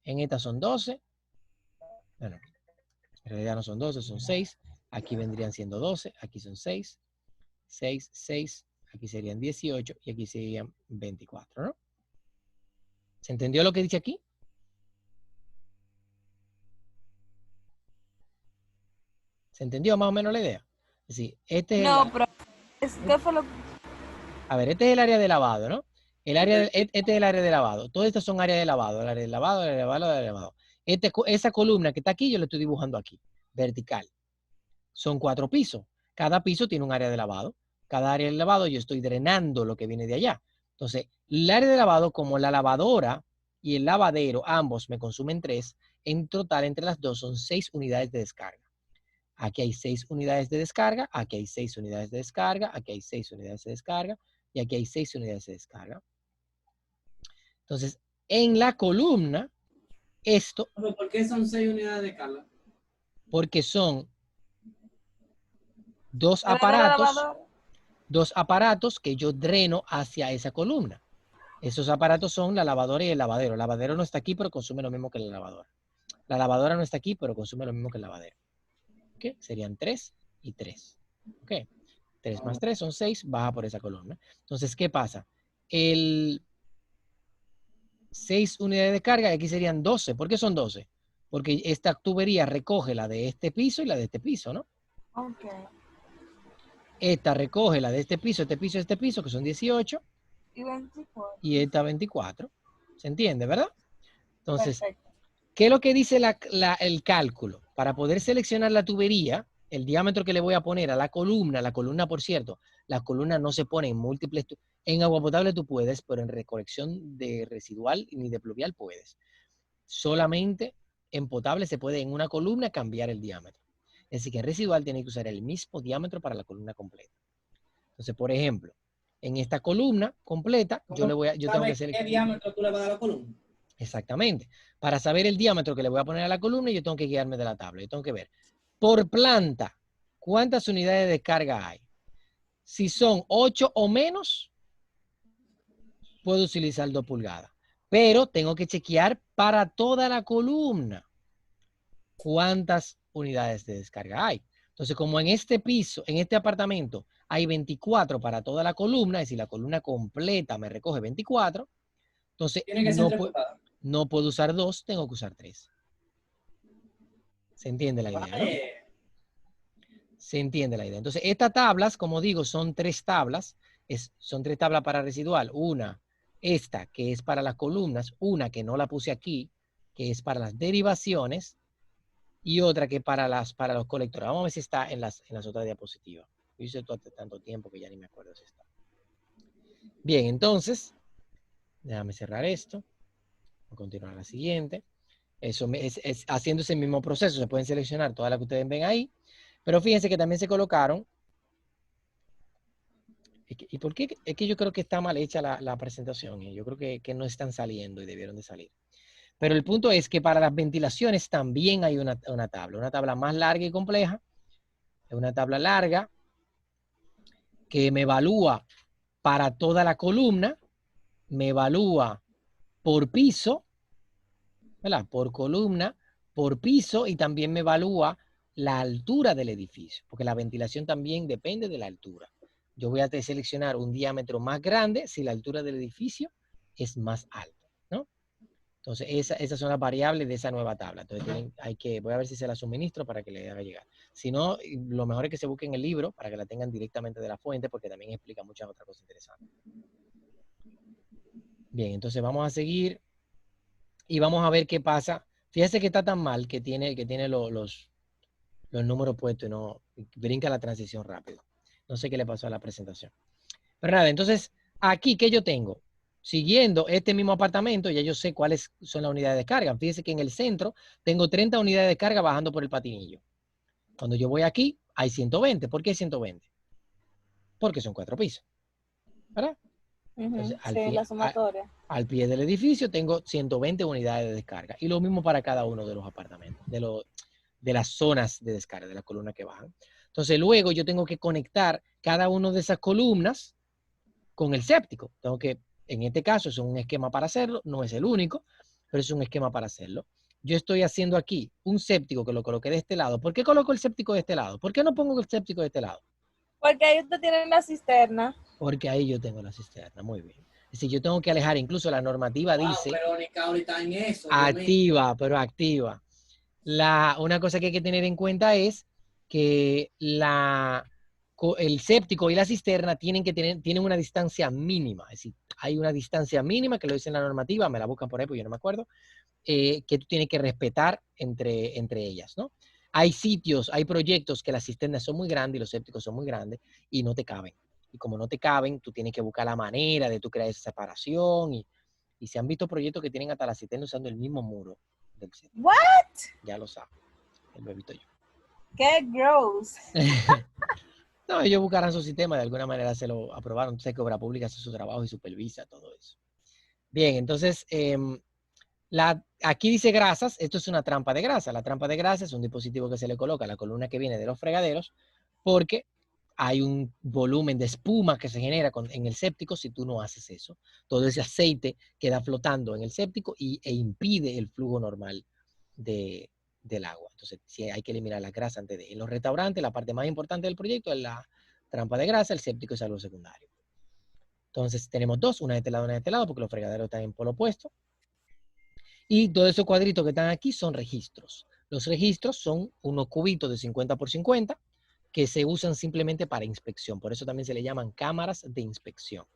En esta son 12. Bueno, en realidad no son 12, son 6. Aquí vendrían siendo 12. Aquí son 6. 6, 6. Aquí serían 18 y aquí serían 24, ¿no? ¿Se entendió lo que dice aquí? ¿Se entendió más o menos la idea? Es decir, este es No, pero ¿qué fue lo que... a ver, este es el área de lavado, ¿no? Este es el área de lavado. Todas estas son áreas de lavado. El área de lavado, el área de lavado, el área de lavado. Esa columna que está aquí, yo la estoy dibujando aquí, vertical. Son 4 pisos. Cada piso tiene un área de lavado. Cada área de lavado yo estoy drenando lo que viene de allá. Entonces, el área de lavado, como la lavadora y el lavadero, ambos me consumen 3, en total entre las dos son 6 unidades de descarga. Aquí hay 6 unidades de descarga, aquí hay 6 unidades de descarga, aquí hay 6 unidades de descarga y aquí hay 6 unidades de descarga. Entonces, en la columna, esto... ¿Por qué son 6 unidades de carga? Porque son dos ¿Era la lavadora? aparatos que yo dreno hacia esa columna. Esos aparatos son la lavadora y el lavadero. El lavadero no está aquí, pero consume lo mismo que la lavadora. La lavadora no está aquí, pero consume lo mismo que el lavadero. ¿Ok? Serían 3 y 3. ¿Ok? 3 más 3 son 6, baja por esa columna. Entonces, ¿qué pasa? El 6 unidades de carga, aquí serían 12. ¿Por qué son 12? Porque esta tubería recoge la de este piso y la de este piso, ¿no? Ok. Esta recoge la de este piso, que son 18. Y 24. Y esta 24. ¿Se entiende, verdad? Entonces, Perfecto. ¿qué es lo que dice el cálculo? Para poder seleccionar la tubería, el diámetro que le voy a poner a la columna, por cierto, la columna no se pone en múltiples... En agua potable tú puedes, pero en recolección de residual ni de pluvial puedes. Solamente en potable se puede en una columna cambiar el diámetro. Es decir, que en residual tiene que usar el mismo diámetro para la columna completa. Entonces, por ejemplo, en esta columna completa, yo tengo que hacer... ¿Qué diámetro tú le vas a dar a la columna? Exactamente. Para saber el diámetro que le voy a poner a la columna, yo tengo que guiarme de la tabla. Yo tengo que ver, por planta, ¿cuántas unidades de descarga hay? Si son 8 o menos, puedo utilizar 2 pulgadas. Pero tengo que chequear para toda la columna cuántas unidades de descarga hay. Entonces, como en este piso, en este apartamento, hay 24 para toda la columna, es decir, la columna completa me recoge 24, entonces Tiene que ser 3 pulgadas. no puedo usar 2, tengo que usar 3. ¿Se entiende la idea, no? Se entiende la idea. Entonces, estas tablas, como digo, son 3 tablas. Son 3 tablas para residual. Una, esta, que es para las columnas. Una, que no la puse aquí, que es para las derivaciones. Y otra que para los colectores. Vamos a ver si está en las otras diapositivas. Yo hice todo tanto tiempo que ya ni me acuerdo si está. Bien, entonces, déjame cerrar esto. Voy a continuar a la siguiente. Eso es haciendo ese mismo proceso. Se pueden seleccionar todas las que ustedes ven ahí. Pero fíjense que también se colocaron. ¿Y por qué? Es que yo creo que está mal hecha la presentación. Yo creo que no están saliendo y debieron de salir. Pero el punto es que para las ventilaciones también hay una tabla más larga y compleja. Es una tabla larga que me evalúa para toda la columna, me evalúa por piso, ¿verdad? Por columna, por piso, y también me evalúa la altura del edificio, porque la ventilación también depende de la altura. Yo voy a seleccionar un diámetro más grande si la altura del edificio es más alta, ¿no? Entonces, esas son las variables de esa nueva tabla. Entonces, voy a ver si se la suministro para que le haga llegar. Si no, lo mejor es que se busquen el libro para que la tengan directamente de la fuente, porque también explica muchas otras cosas interesantes. Bien, entonces vamos a seguir y vamos a ver qué pasa. Fíjese que está tan mal que tiene los números puestos y no brinca la transición rápido. No sé qué le pasó a la presentación. Pero nada, entonces, aquí, ¿qué yo tengo? Siguiendo este mismo apartamento, ya yo sé cuáles son las unidades de carga. Fíjense que en el centro tengo 30 unidades de carga bajando por el patinillo. Cuando yo voy aquí, hay 120. ¿Por qué 120? Porque son 4 pisos. ¿Verdad? Entonces, la sumatoria. Al pie del edificio tengo 120 unidades de descarga. Y lo mismo para cada uno de los apartamentos, de las zonas de descarga, de las columnas que bajan. Entonces, luego yo tengo que conectar cada una de esas columnas con el séptico. Tengo que, en este caso, es un esquema para hacerlo. No es el único, pero es un esquema para hacerlo. Yo estoy haciendo aquí un séptico que lo coloqué de este lado. ¿Por qué coloco el séptico de este lado? ¿Por qué no pongo el séptico de este lado? Porque ahí usted tiene la cisterna. Porque ahí yo tengo la cisterna, muy bien. Es decir, yo tengo que alejar, incluso la normativa dice... Verónica ahorita en eso. Activa, pero activa. Una cosa que hay que tener en cuenta es que el séptico y la cisterna tienen una distancia mínima. Es decir, hay una distancia mínima que lo dice en la normativa, me la buscan por ahí porque yo no me acuerdo, que tú tienes que respetar entre ellas, ¿no? Hay sitios, hay proyectos que las cisternas son muy grandes y los sépticos son muy grandes y no te caben. Y como no te caben, tú tienes que buscar la manera de tú crear esa separación. Y se han visto proyectos que tienen hasta la cisterna usando el mismo muro del séptico. What? Ya lo sabes. Lo he visto yo. Qué gross. No, ellos buscarán su sistema, de alguna manera se lo aprobaron. Entonces, que Obra Pública hace su trabajo y supervisa todo eso. Bien, entonces, aquí dice grasas. Esto es una trampa de grasa. La trampa de grasa es un dispositivo que se le coloca a la columna que viene de los fregaderos porque hay un volumen de espuma que se genera en el séptico si tú no haces eso. Todo ese aceite queda flotando en el séptico e impide el flujo normal del agua. Entonces, sí, hay que eliminar la grasa antes de. En los restaurantes, la parte más importante del proyecto es la trampa de grasa, el séptico es algo secundario. Entonces, tenemos dos, una de este lado y una de este lado, porque los fregaderos están en polo opuesto. Y todos esos cuadritos que están aquí son registros. Los registros son unos cubitos de 50 por 50 que se usan simplemente para inspección. Por eso también se le llaman cámaras de inspección.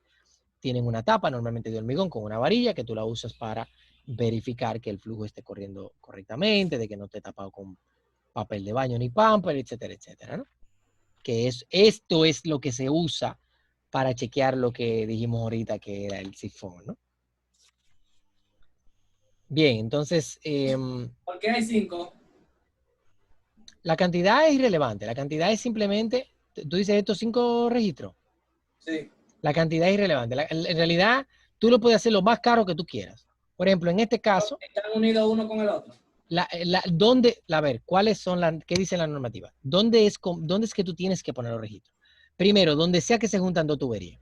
Tienen una tapa, normalmente de hormigón, con una varilla que tú la usas para verificar que el flujo esté corriendo correctamente, de que no esté tapado con papel de baño ni pamper, etcétera, etcétera, ¿no? Que esto es lo que se usa para chequear lo que dijimos ahorita que era el sifón, ¿no? Bien, entonces, ¿Por qué hay 5? la cantidad es irrelevante. La cantidad es simplemente, tú dices estos 5 registros. Sí. La cantidad es irrelevante. En realidad, tú lo puedes hacer lo más caro que tú quieras. Por ejemplo, en este caso, ¿Están unidos uno con el otro? a ver, ¿cuáles son qué dice la normativa? ¿Dónde es que tú tienes que poner los registros? Primero, donde sea que se juntan dos tuberías.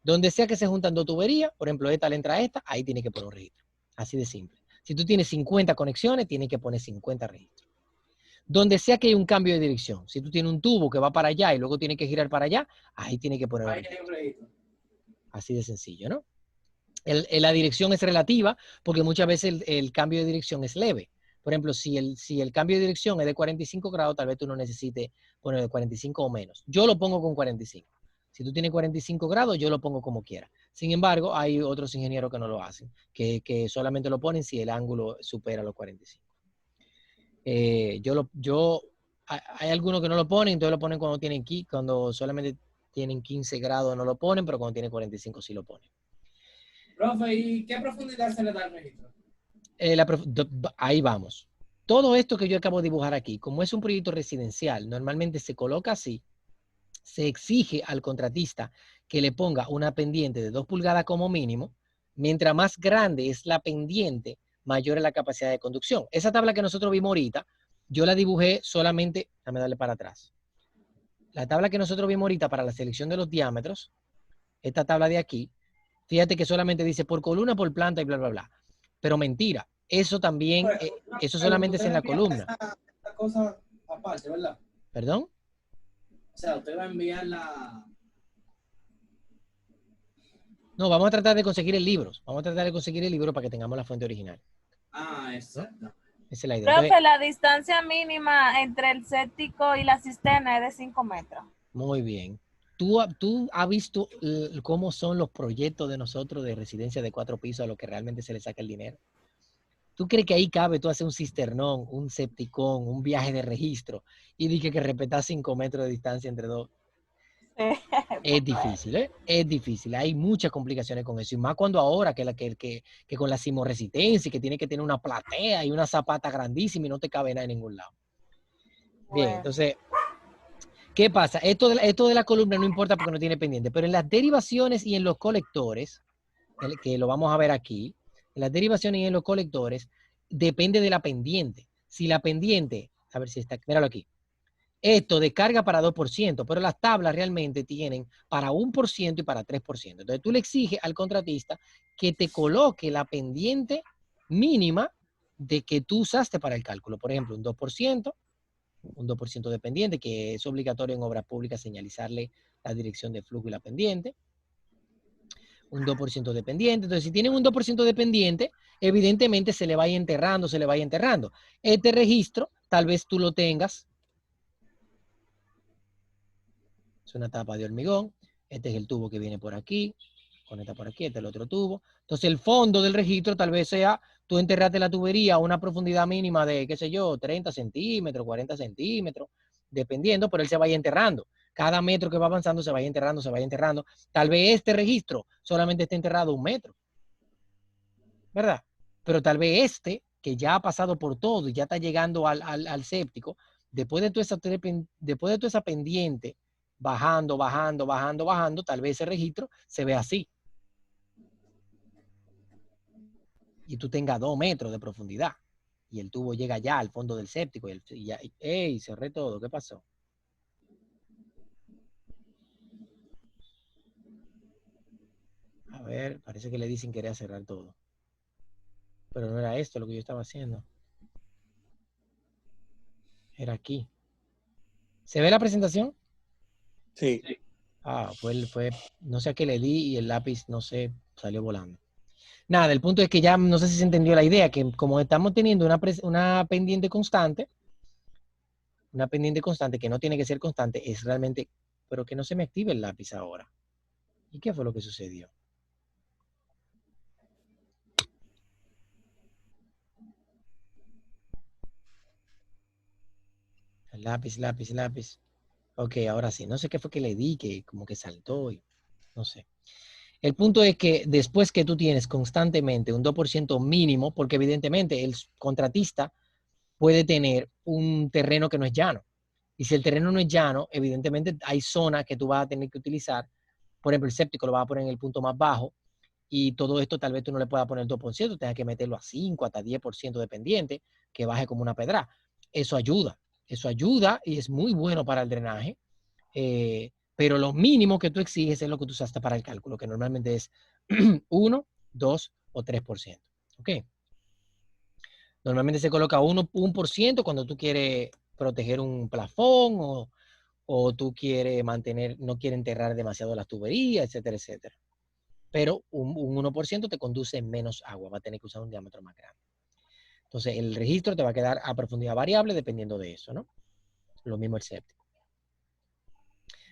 Donde sea que se juntan dos tuberías, por ejemplo, esta le entra a esta, ahí tiene que poner un registro. Así de simple. Si tú tienes 50 conexiones, tienes que poner 50 registros. Donde sea que hay un cambio de dirección. Si tú tienes un tubo que va para allá y luego tiene que girar para allá, ahí tiene que poner un registro. Así de sencillo, ¿no? La dirección es relativa porque muchas veces el cambio de dirección es leve. Por ejemplo, si el cambio de dirección es de 45 grados, tal vez tú no necesites poner de 45 o menos. Yo lo pongo con 45. Si tú tienes 45 grados, yo lo pongo como quiera. Sin embargo, hay otros ingenieros que no lo hacen, que solamente lo ponen si el ángulo supera los 45. Hay algunos que no lo ponen, entonces lo ponen cuando solamente tienen 15 grados no lo ponen, pero cuando tienen 45 sí lo ponen. Profe, ¿y qué profundidad se le da al registro? Ahí vamos. Todo esto que yo acabo de dibujar aquí, como es un proyecto residencial, normalmente se coloca así, se exige al contratista que le ponga una pendiente de 2 pulgadas como mínimo. Mientras más grande es la pendiente, mayor es la capacidad de conducción. Esa tabla que nosotros vimos ahorita, yo la dibujé solamente, déjame darle para atrás. La tabla que nosotros vimos ahorita para la selección de los diámetros, esta tabla de aquí, fíjate que solamente dice por columna, por planta y bla, bla, bla. Pero mentira, eso también, eso solamente es en la columna. Esta cosa aparte, ¿verdad? ¿Perdón? O sea, usted va a enviar la... No, vamos a tratar de conseguir el libro. Vamos a tratar de conseguir el libro para que tengamos la fuente original. Ah, exacto. Esa es la idea. Profe, la distancia mínima entre el séptico y la cisterna es de 5 metros. Muy bien. ¿Tú has visto cómo son los proyectos de nosotros de residencia de 4 pisos a lo que realmente se le saca el dinero? ¿Tú crees que ahí cabe tú hacer un cisternón, un septicón, un viaje de registro y dije que respetar 5 metros de distancia entre dos? Es difícil, ¿eh? Es difícil. Hay muchas complicaciones con eso. Y más cuando ahora que con la simoresistencia y que tiene que tener una platea y una zapata grandísima y no te cabe nada en ningún lado. Bien, entonces, ¿qué pasa? Esto de la columna no importa porque no tiene pendiente, pero en las derivaciones y en los colectores, que lo vamos a ver aquí, en las derivaciones y en los colectores, depende de la pendiente. Si la pendiente, a ver si está, míralo aquí. Esto de carga para 2%, pero las tablas realmente tienen para 1% y para 3%. Entonces tú le exiges al contratista que te coloque la pendiente mínima de que tú usaste para el cálculo. Por ejemplo, un 2% de pendiente, que es obligatorio en obras públicas señalizarle la dirección de flujo y la pendiente. Un 2% de pendiente. Entonces, si tienen un 2% de pendiente, evidentemente se le vaya enterrando. Este registro, tal vez tú lo tengas Es una tapa de hormigón. Este es el tubo que viene por aquí. Conecta por aquí, este es el otro tubo. Entonces el fondo del registro tal vez sea, tú enterraste la tubería a una profundidad mínima de, qué sé yo, 30 centímetros, 40 centímetros, dependiendo, pero él se vaya enterrando. Cada metro que va avanzando se vaya enterrando, se vaya enterrando. Tal vez este registro solamente esté enterrado 1 metro, ¿verdad? Pero tal vez este, que ya ha pasado por todo y ya está llegando al séptico, después de toda esa pendiente, bajando, bajando, bajando, bajando, tal vez ese registro se ve así. Y tú tengas 2 metros de profundidad. Y el tubo llega ya al fondo del séptico. ¡Ey! Cerré todo. ¿Qué pasó? A ver, parece que le dicen que quería cerrar todo. Pero no era esto lo que yo estaba haciendo. Era aquí. ¿Se ve la presentación? Sí. Ah, no sé a qué le di y el lápiz, no sé, salió volando. Nada, el punto es que ya no sé si se entendió la idea, que como estamos teniendo una pendiente constante que no tiene que ser constante, es realmente, pero que no se me active el lápiz ahora. ¿Y qué fue lo que sucedió? Lápiz, lápiz, lápiz. Ok, ahora sí. No sé qué fue que le di, que como que saltó y no sé. El punto es que después que tú tienes constantemente un 2% mínimo, porque evidentemente el contratista puede tener un terreno que no es llano. Y si el terreno no es llano, evidentemente hay zonas que tú vas a tener que utilizar. Por ejemplo, el séptico lo vas a poner en el punto más bajo y todo esto tal vez tú no le puedas poner el 2%, tengas que meterlo a 5, hasta 10% dependiente, que baje como una pedra. Eso ayuda y es muy bueno para el drenaje, pero lo mínimo que tú exiges es lo que tú usaste para el cálculo, que normalmente es 1, 2 o 3%. ¿Ok? Normalmente se coloca 1% cuando tú quieres proteger un plafón o tú quieres no quieres enterrar demasiado las tuberías, etcétera, etcétera. Pero un 1% te conduce menos agua, va a tener que usar un diámetro más grande. Entonces el registro te va a quedar a profundidad variable dependiendo de eso, ¿no? Lo mismo el séptico.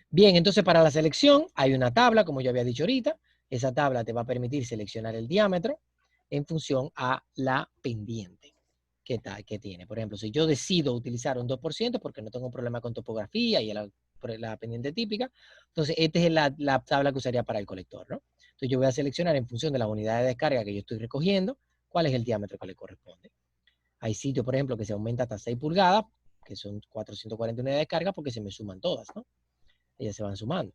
Bien, entonces para la selección hay una tabla, como yo había dicho ahorita. Esa tabla te va a permitir seleccionar el diámetro en función a la pendiente que tiene. Por ejemplo, si yo decido utilizar un 2% porque no tengo problema con topografía y la pendiente típica, entonces esta es la tabla que usaría para el colector, ¿no? Entonces yo voy a seleccionar en función de las unidades de descarga que yo estoy recogiendo, cuál es el diámetro que le corresponde. Hay sitios, por ejemplo, que se aumenta hasta 6 pulgadas, que son 440 unidades de descarga porque se me suman todas, ¿no? Ellas se van sumando.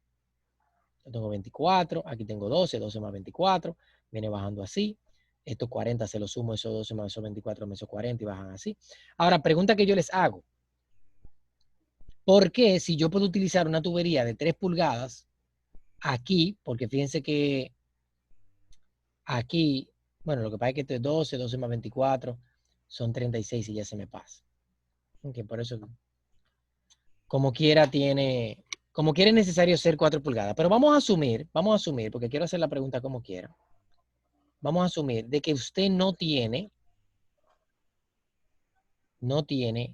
Yo tengo 24, aquí tengo 12 más 24, viene bajando así. Estos 40 se los sumo, esos 12 más esos 24 más esos 40 y bajan así. Ahora, pregunta que yo les hago. ¿Por qué si yo puedo utilizar una tubería de 3 pulgadas aquí, porque fíjense que aquí, bueno, lo que pasa es que esto es 12 más 24 son 36 y ya se me pasa. Okay, por eso, como quiera es necesario ser 4 pulgadas. Pero vamos a asumir, porque quiero hacer la pregunta como quiera. Vamos a asumir de que usted no tiene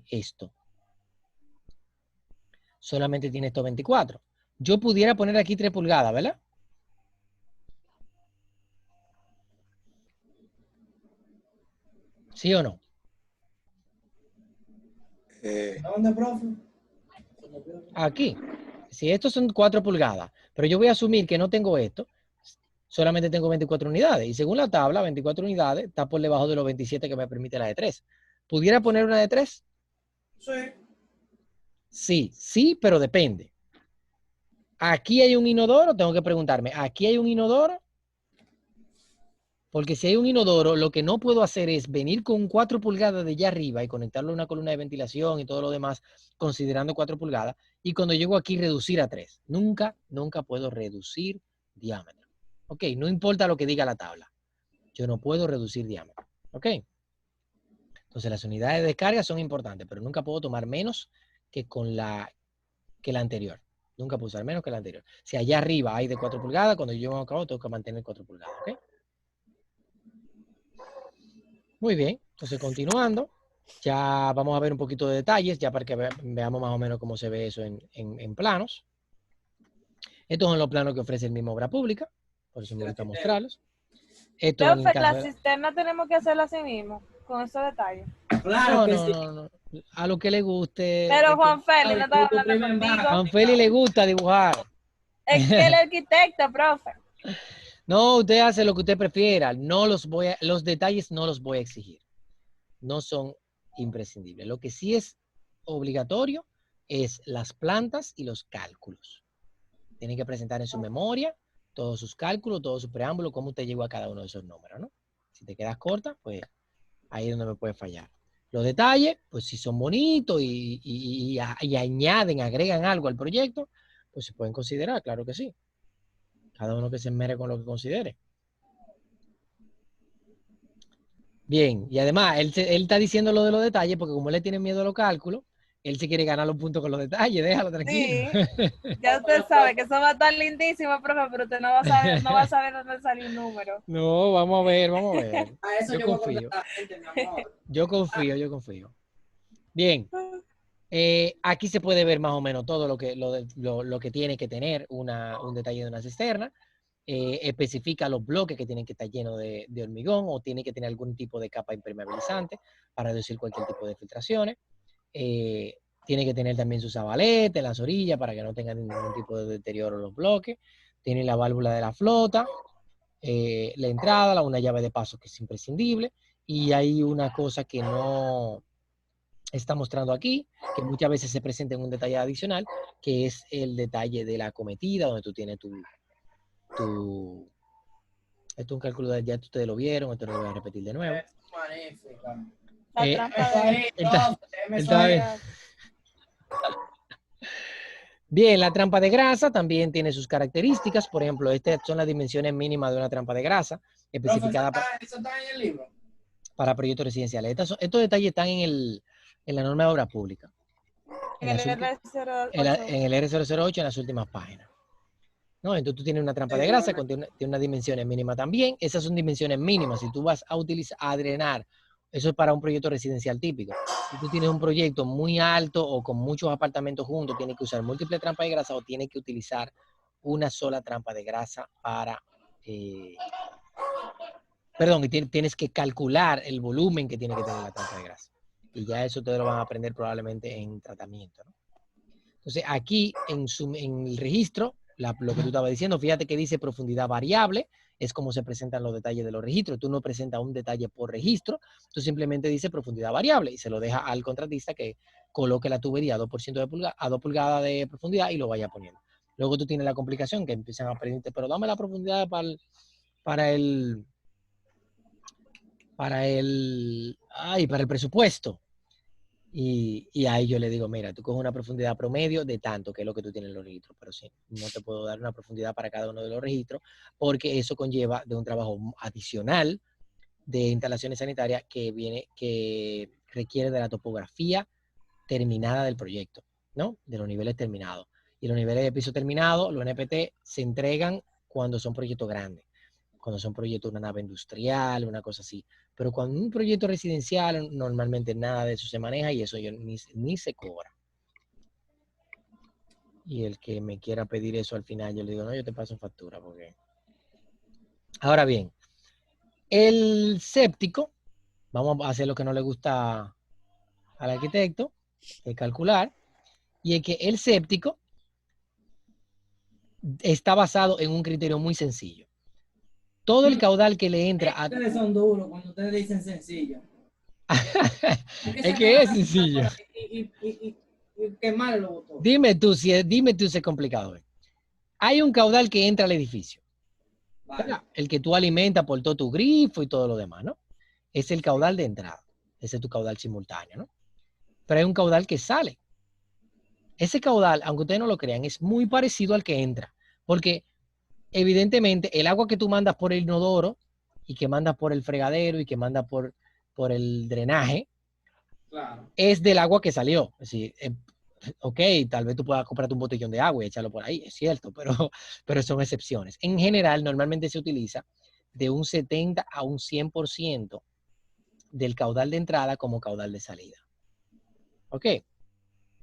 esto. Solamente tiene estos 24. Yo pudiera poner aquí 3 pulgadas, ¿verdad? ¿Sí o no? ¿Dónde, profe? Aquí. Si estos son 4 pulgadas, pero yo voy a asumir que no tengo esto, solamente tengo 24 unidades. Y según la tabla, 24 unidades está por debajo de los 27 que me permite la de 3. ¿Pudiera poner una de 3? Sí. Sí, pero depende. ¿Aquí hay un inodoro? Tengo que preguntarme, ¿aquí hay un inodoro? Porque si hay un inodoro, lo que no puedo hacer es venir con 4 pulgadas de allá arriba y conectarlo a una columna de ventilación y todo lo demás, considerando 4 pulgadas, y cuando llego aquí reducir a 3. Nunca puedo reducir diámetro. Ok, no importa lo que diga la tabla. Yo no puedo reducir diámetro. Ok. Entonces las unidades de descarga son importantes, pero nunca puedo tomar menos que la anterior. Nunca puedo usar menos que la anterior. Si allá arriba hay de 4 pulgadas, cuando yo a cabo tengo que mantener 4 pulgadas. ¿Ok? Muy bien. Entonces continuando, ya vamos a ver un poquito de detalles, ya para que veamos más o menos cómo se ve eso en planos. Estos son los planos que ofrece el mismo Obra Pública, por eso me gusta mostrarlos. Esto en Profe, caso la de... cisterna tenemos que hacerla así mismo, con esos detalles. Claro No, que no, sí. no, no. A lo que le guste. Pero Es que Juan Félix, no estaba Tú hablando primer contigo. a Juan Feli le gusta dibujar. Es que el arquitecto, profe. No, usted hace lo que usted prefiera. No los detalles no los voy a exigir. No son imprescindibles. Lo que sí es obligatorio es las plantas y los cálculos. Tienen que presentar en su memoria todos sus cálculos, todo su preámbulo, cómo usted llegó a cada uno de esos números, ¿no? Si te quedas corta, pues ahí es donde me puede fallar. Los detalles, pues si son bonitos y añaden, agregan algo al proyecto, pues se pueden considerar, claro que sí. Cada uno que se enmere con lo que considere. Bien, y además, él está diciendo lo de los detalles porque como él le tiene miedo a los cálculos, él se quiere ganar los puntos con los detalles, déjalo tranquilo. Sí, ya usted sabe que eso va a estar lindísimo, profe, pero usted no va a saber dónde sale un número. No, vamos a ver, vamos a ver. A eso Yo yo voy a confío. contratar gente, mi amor. Yo confío. Bien, aquí se puede ver más o menos todo lo que tiene que tener un detalle de una cisterna. Especifica los bloques que tienen que estar llenos de hormigón o tiene que tener algún tipo de capa impermeabilizante para reducir cualquier tipo de filtraciones. Tiene que tener también su zabaleta en las orillas para que no tengan ningún tipo de deterioro los bloques. Tiene la válvula de la flota, la entrada, una llave de paso que es imprescindible. Y hay una cosa que no está mostrando aquí, que muchas veces se presenta en un detalle adicional, que es el detalle de la acometida, donde tú tienes tu esto es un cálculo de ya ustedes lo vieron, esto no lo voy a repetir de nuevo. Magnífico. La trampa de... Está bien. Bien, la trampa de grasa también tiene sus características. Por ejemplo, estas son las dimensiones mínimas de una trampa de grasa, especificada Eso está en el libro. para proyectos residenciales. Estos detalles están en la norma de obra pública. En el En el R008 en las últimas páginas. ¿No? Entonces tú tienes una trampa de grasa, tiene unas dimensiones mínimas también. Esas son dimensiones mínimas. Si tú vas a drenar, eso es para un proyecto residencial típico. Si tú tienes un proyecto muy alto o con muchos apartamentos juntos, tienes que usar múltiples trampas de grasa o tienes que utilizar una sola trampa de grasa para... perdón, y tienes que calcular el volumen que tiene que tener la trampa de grasa. Y ya eso ustedes lo van a aprender probablemente en tratamiento, ¿no? Entonces, aquí en el registro, lo que tú estabas diciendo, fíjate que dice profundidad variable, es como se presentan los detalles de los registros. Tú no presentas un detalle por registro, tú simplemente dices profundidad variable y se lo deja al contratista que coloque la tubería a 2 pulgadas de profundidad y lo vaya poniendo. Luego tú tienes la complicación que empiezan a pedirte, pero dame la profundidad para el presupuesto. Y ahí yo le digo, mira, tú coges una profundidad promedio de tanto, que es lo que tú tienes en los registros, pero sí, no te puedo dar una profundidad para cada uno de los registros, porque eso conlleva de un trabajo adicional de instalaciones sanitarias que requiere de la topografía terminada del proyecto, ¿no? De los niveles terminados. Y los niveles de piso terminado, los NPT, se entregan cuando son proyectos grandes, cuando son proyectos de una nave industrial, una cosa así. Pero cuando un proyecto residencial, normalmente nada de eso se maneja y eso ni se cobra. Y el que me quiera pedir eso al final, yo le digo, no, yo te paso factura. Porque... Ahora bien, el séptico, vamos a hacer lo que no le gusta al arquitecto, es calcular, y es que el séptico está basado en un criterio muy sencillo. Todo el caudal que le entra a... Ustedes son duros cuando ustedes dicen sencillo. Es que es sencillo. Y quemar los botones. Dime tú si es complicado. Hay un caudal que entra al edificio. Vale. El que tú alimentas por todo tu grifo y todo lo demás, ¿no? Es el caudal de entrada. Ese es tu caudal simultáneo, ¿no? Pero hay un caudal que sale. Ese caudal, aunque ustedes no lo crean, es muy parecido al que entra. Porque evidentemente el agua que tú mandas por el inodoro y que mandas por el fregadero y que mandas por el drenaje, Claro. es del agua que salió. Es decir, ok, tal vez tú puedas comprarte un botellón de agua y echarlo por ahí, es cierto, pero son excepciones. En general, normalmente se utiliza de un 70 a un 100% del caudal de entrada como caudal de salida. Ok,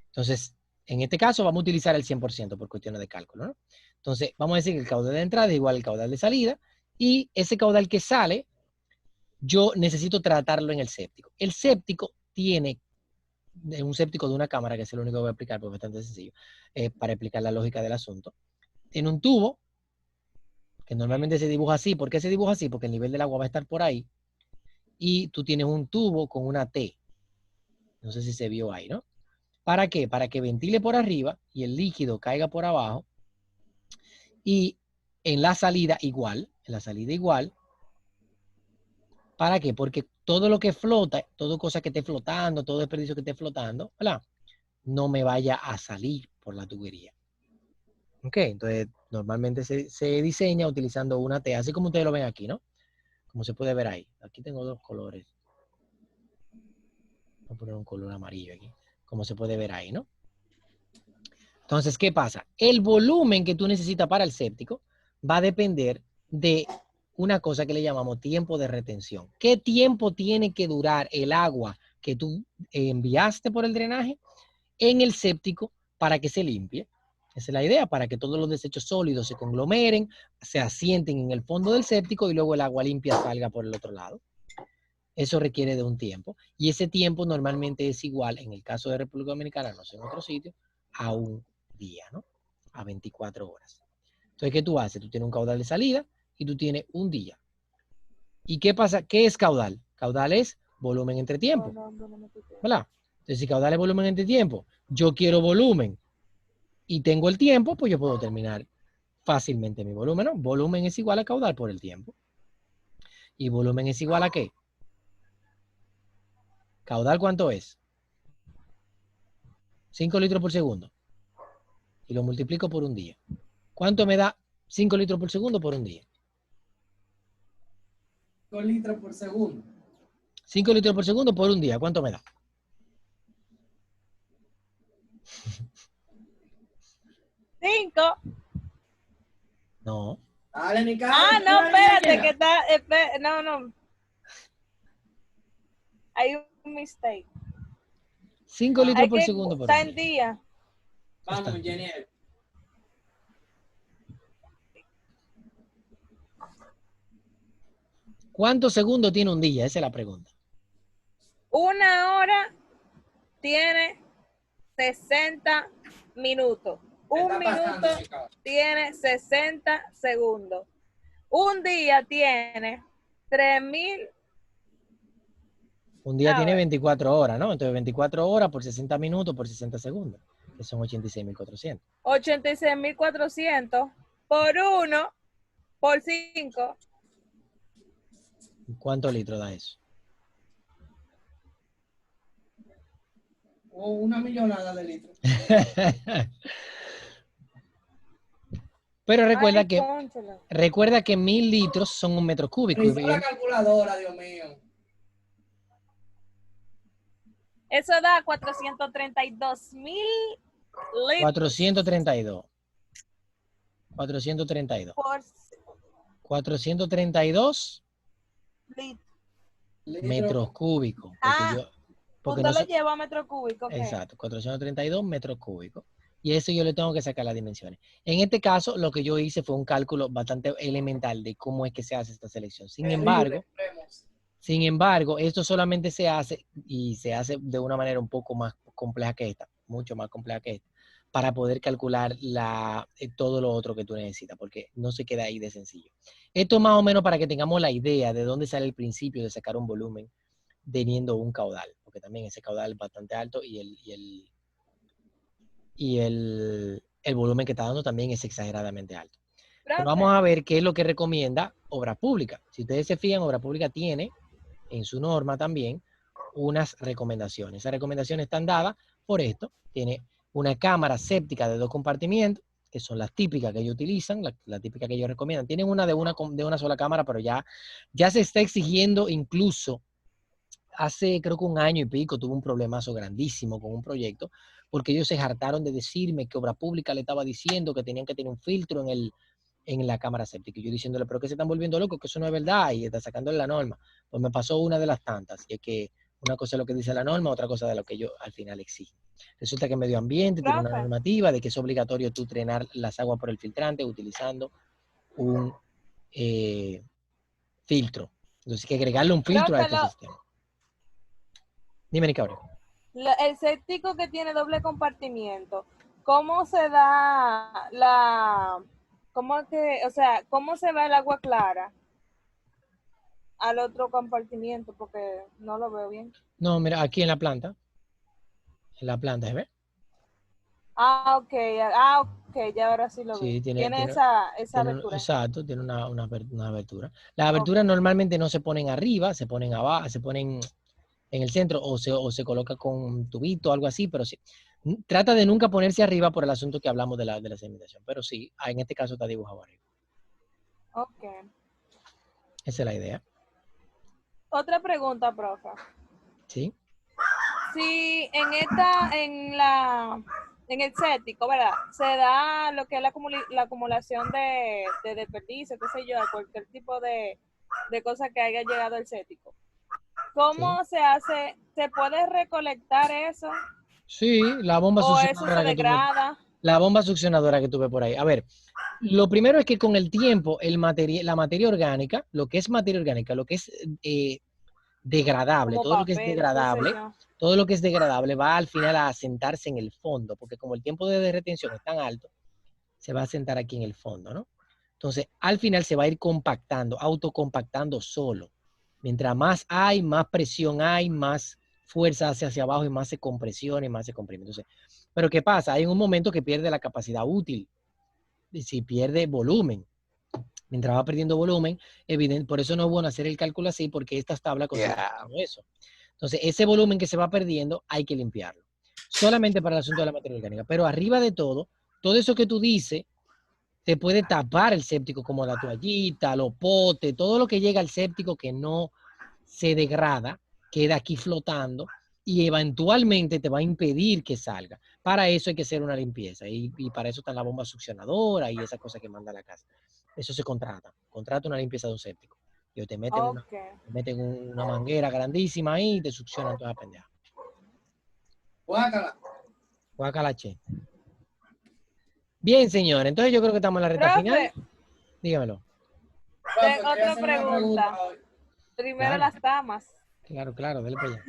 entonces En este caso vamos a utilizar el 100% por cuestiones de cálculo, ¿no? Entonces, vamos a decir que el caudal de entrada es igual al caudal de salida, y ese caudal que sale, yo necesito tratarlo en el séptico. El séptico tiene, un séptico de una cámara, que es el único que voy a explicar porque es bastante sencillo, para explicar la lógica del asunto. Tiene un tubo, que normalmente se dibuja así. ¿Por qué se dibuja así? Porque el nivel del agua va a estar por ahí, y tú tienes un tubo con una T. No sé si se vio ahí, ¿no? ¿Para qué? Para que ventile por arriba y el líquido caiga por abajo, y en la salida igual, ¿para qué? Porque todo lo que flota, todo cosa que esté flotando, todo desperdicio que esté flotando, ¿verdad? No me vaya a salir por la tubería. ¿Ok? Entonces, normalmente se diseña utilizando una T, así como ustedes lo ven aquí, ¿no? Como se puede ver ahí. Aquí tengo dos colores. Voy a poner un color amarillo aquí. Como se puede ver ahí, ¿no? Entonces, ¿qué pasa? El volumen que tú necesitas para el séptico va a depender de una cosa que le llamamos tiempo de retención. ¿Qué tiempo tiene que durar el agua que tú enviaste por el drenaje en el séptico para que se limpie? Esa es la idea, para que todos los desechos sólidos se conglomeren, se asienten en el fondo del séptico y luego el agua limpia salga por el otro lado. Eso requiere de un tiempo, y ese tiempo normalmente es igual, en el caso de República Dominicana, no sé en otro sitio, a un día, ¿no? A 24 horas. Entonces, ¿qué tú haces? Tú tienes un caudal de salida y tú tienes un día. ¿Y qué pasa? ¿Qué es caudal? Caudal es volumen entre tiempo, ¿verdad? Entonces, si caudal es volumen entre tiempo, yo quiero volumen y tengo el tiempo, pues yo puedo terminar fácilmente mi volumen, ¿no? Volumen es igual a caudal por el tiempo. ¿Y volumen es igual a qué? ¿Caudal cuánto es? 5 litros por segundo. Y lo multiplico por un día. ¿Cuánto me da 5 litros por segundo por un día? 5 litros por segundo. 5 litros por segundo por un día. ¿Cuánto me da? Cinco. No. Dale, mi cara. Ah, no, espérate, que está. No. Hay un mistake. 5 litros Hay por que segundo por está un en día. día. Vamos, Jennifer. ¿Cuántos segundos tiene un día? Esa es la pregunta. Una hora tiene 60 minutos. Un minuto tiene 60 segundos. Un día tiene 3000. Un día A tiene ver. 24 horas, ¿no? Entonces 24 horas por 60 minutos por 60 segundos, que son 86.400. 86.400 por 1 por 5. ¿Cuántos litros da eso? O una millonada de litros. Pero Ay, cónchale. recuerda que 1000 litros son un metro cúbico. Hizo la calculadora, Dios mío. Eso da 432.000 litros 432. 432. por 432 litro. metros cúbicos. Porque Usted lo lleva a metro cúbico. ¿Qué? Exacto, 432 metros cúbicos. Y eso yo le tengo que sacar las dimensiones. En este caso, lo que yo hice fue un cálculo bastante elemental de cómo es que se hace esta selección. Sin embargo, esto solamente se hace, y se hace de una manera un poco más compleja que esta, mucho más compleja que esta, para poder calcular todo lo otro que tú necesitas, porque no se queda ahí de sencillo. Esto más o menos para que tengamos la idea de dónde sale el principio de sacar un volumen teniendo un caudal, porque también ese caudal es bastante alto y el volumen que está dando también es exageradamente alto. Pero vamos a ver qué es lo que recomienda Obras Públicas. Si ustedes se fijan, Obras Públicas tiene en su norma también unas recomendaciones. Esas recomendaciones están dadas por esto. Tiene una cámara séptica de 2 compartimientos, que son las típicas que ellos utilizan, la típica que ellos recomiendan. Tienen una de una sola cámara, pero ya se está exigiendo. Incluso hace creo que un año y pico tuve un problemazo grandísimo con un proyecto, porque ellos se hartaron de decirme que Obra Pública le estaba diciendo que tenían que tener un filtro en la cámara séptica. Y yo diciéndole, pero que se están volviendo locos, que eso no es verdad, y está sacándole la norma. Pues me pasó una de las tantas, y es que Una cosa es lo que dice la norma, otra cosa de lo que yo al final exijo. Resulta que medio ambiente tiene una Profe. normativa de que es obligatorio tú drenar las aguas por el filtrante utilizando un filtro. Entonces hay que agregarle un filtro a Profe, este sistema. Dime, Nicabrio. el séptico que tiene doble compartimiento, ¿cómo se da la, cómo que, o sea, cómo se va el agua clara al otro compartimiento? Porque no lo veo bien. No, mira, aquí en la planta, ¿se ve? Ok, ya ahora sí lo vi. Sí, Tiene esa tiene abertura. exacto, tiene una abertura. Las aberturas normalmente no se ponen arriba, se ponen abajo, se ponen en el centro o se coloca con un tubito o algo así, pero sí. Trata de nunca ponerse arriba por el asunto que hablamos de la sedimentación, pero sí, en este caso está dibujado arriba. Ok. Esa es la idea. Otra pregunta, profe. ¿Sí? Si en el cético, ¿verdad? Se da lo que es la acumulación de desperdicio, qué sé yo, cualquier tipo de cosa que haya llegado al cético. ¿Cómo se hace? ¿Se puede recolectar eso? Sí, la bomba ¿O eso succionadora se degrada? la bomba succionadora que tuve por ahí. A ver, lo primero es que con el tiempo la materia orgánica, lo que es materia orgánica, lo que es degradable, Como todo lo que es papel, qué sé degradable, yo. todo lo que es degradable va al final a asentarse en el fondo, porque como el tiempo de retención es tan alto, se va a asentar aquí en el fondo, ¿no? Entonces, al final se va a ir compactando, autocompactando solo. Mientras más hay, más presión hay, más fuerza hacia abajo y más se compresiona y más se comprime. Entonces, pero ¿qué pasa? Hay un momento que pierde la capacidad útil, si pierde volumen. Mientras va perdiendo volumen, evidente, por eso no es bueno hacer el cálculo así, porque estas tablas consideran eso. Entonces, ese volumen que se va perdiendo, hay que limpiarlo. Solamente para el asunto de la materia orgánica. Pero arriba de todo eso que tú dices, te puede tapar el séptico, como la toallita, los potes, todo lo que llega al séptico que no se degrada, queda aquí flotando y eventualmente te va a impedir que salga. Para eso hay que hacer una limpieza y para eso está la bomba succionadora y esa cosa que manda la casa. Eso se contrata. Contrata una limpieza de un séptico. Y te meten una manguera grandísima ahí y te succionan toda la pendeja. Guácala. Guácala, che. Bien, señor. Entonces yo creo que estamos en la recta final. Profe, Dígamelo. otra pregunta. Primero Claro. las damas. Claro, dale para allá.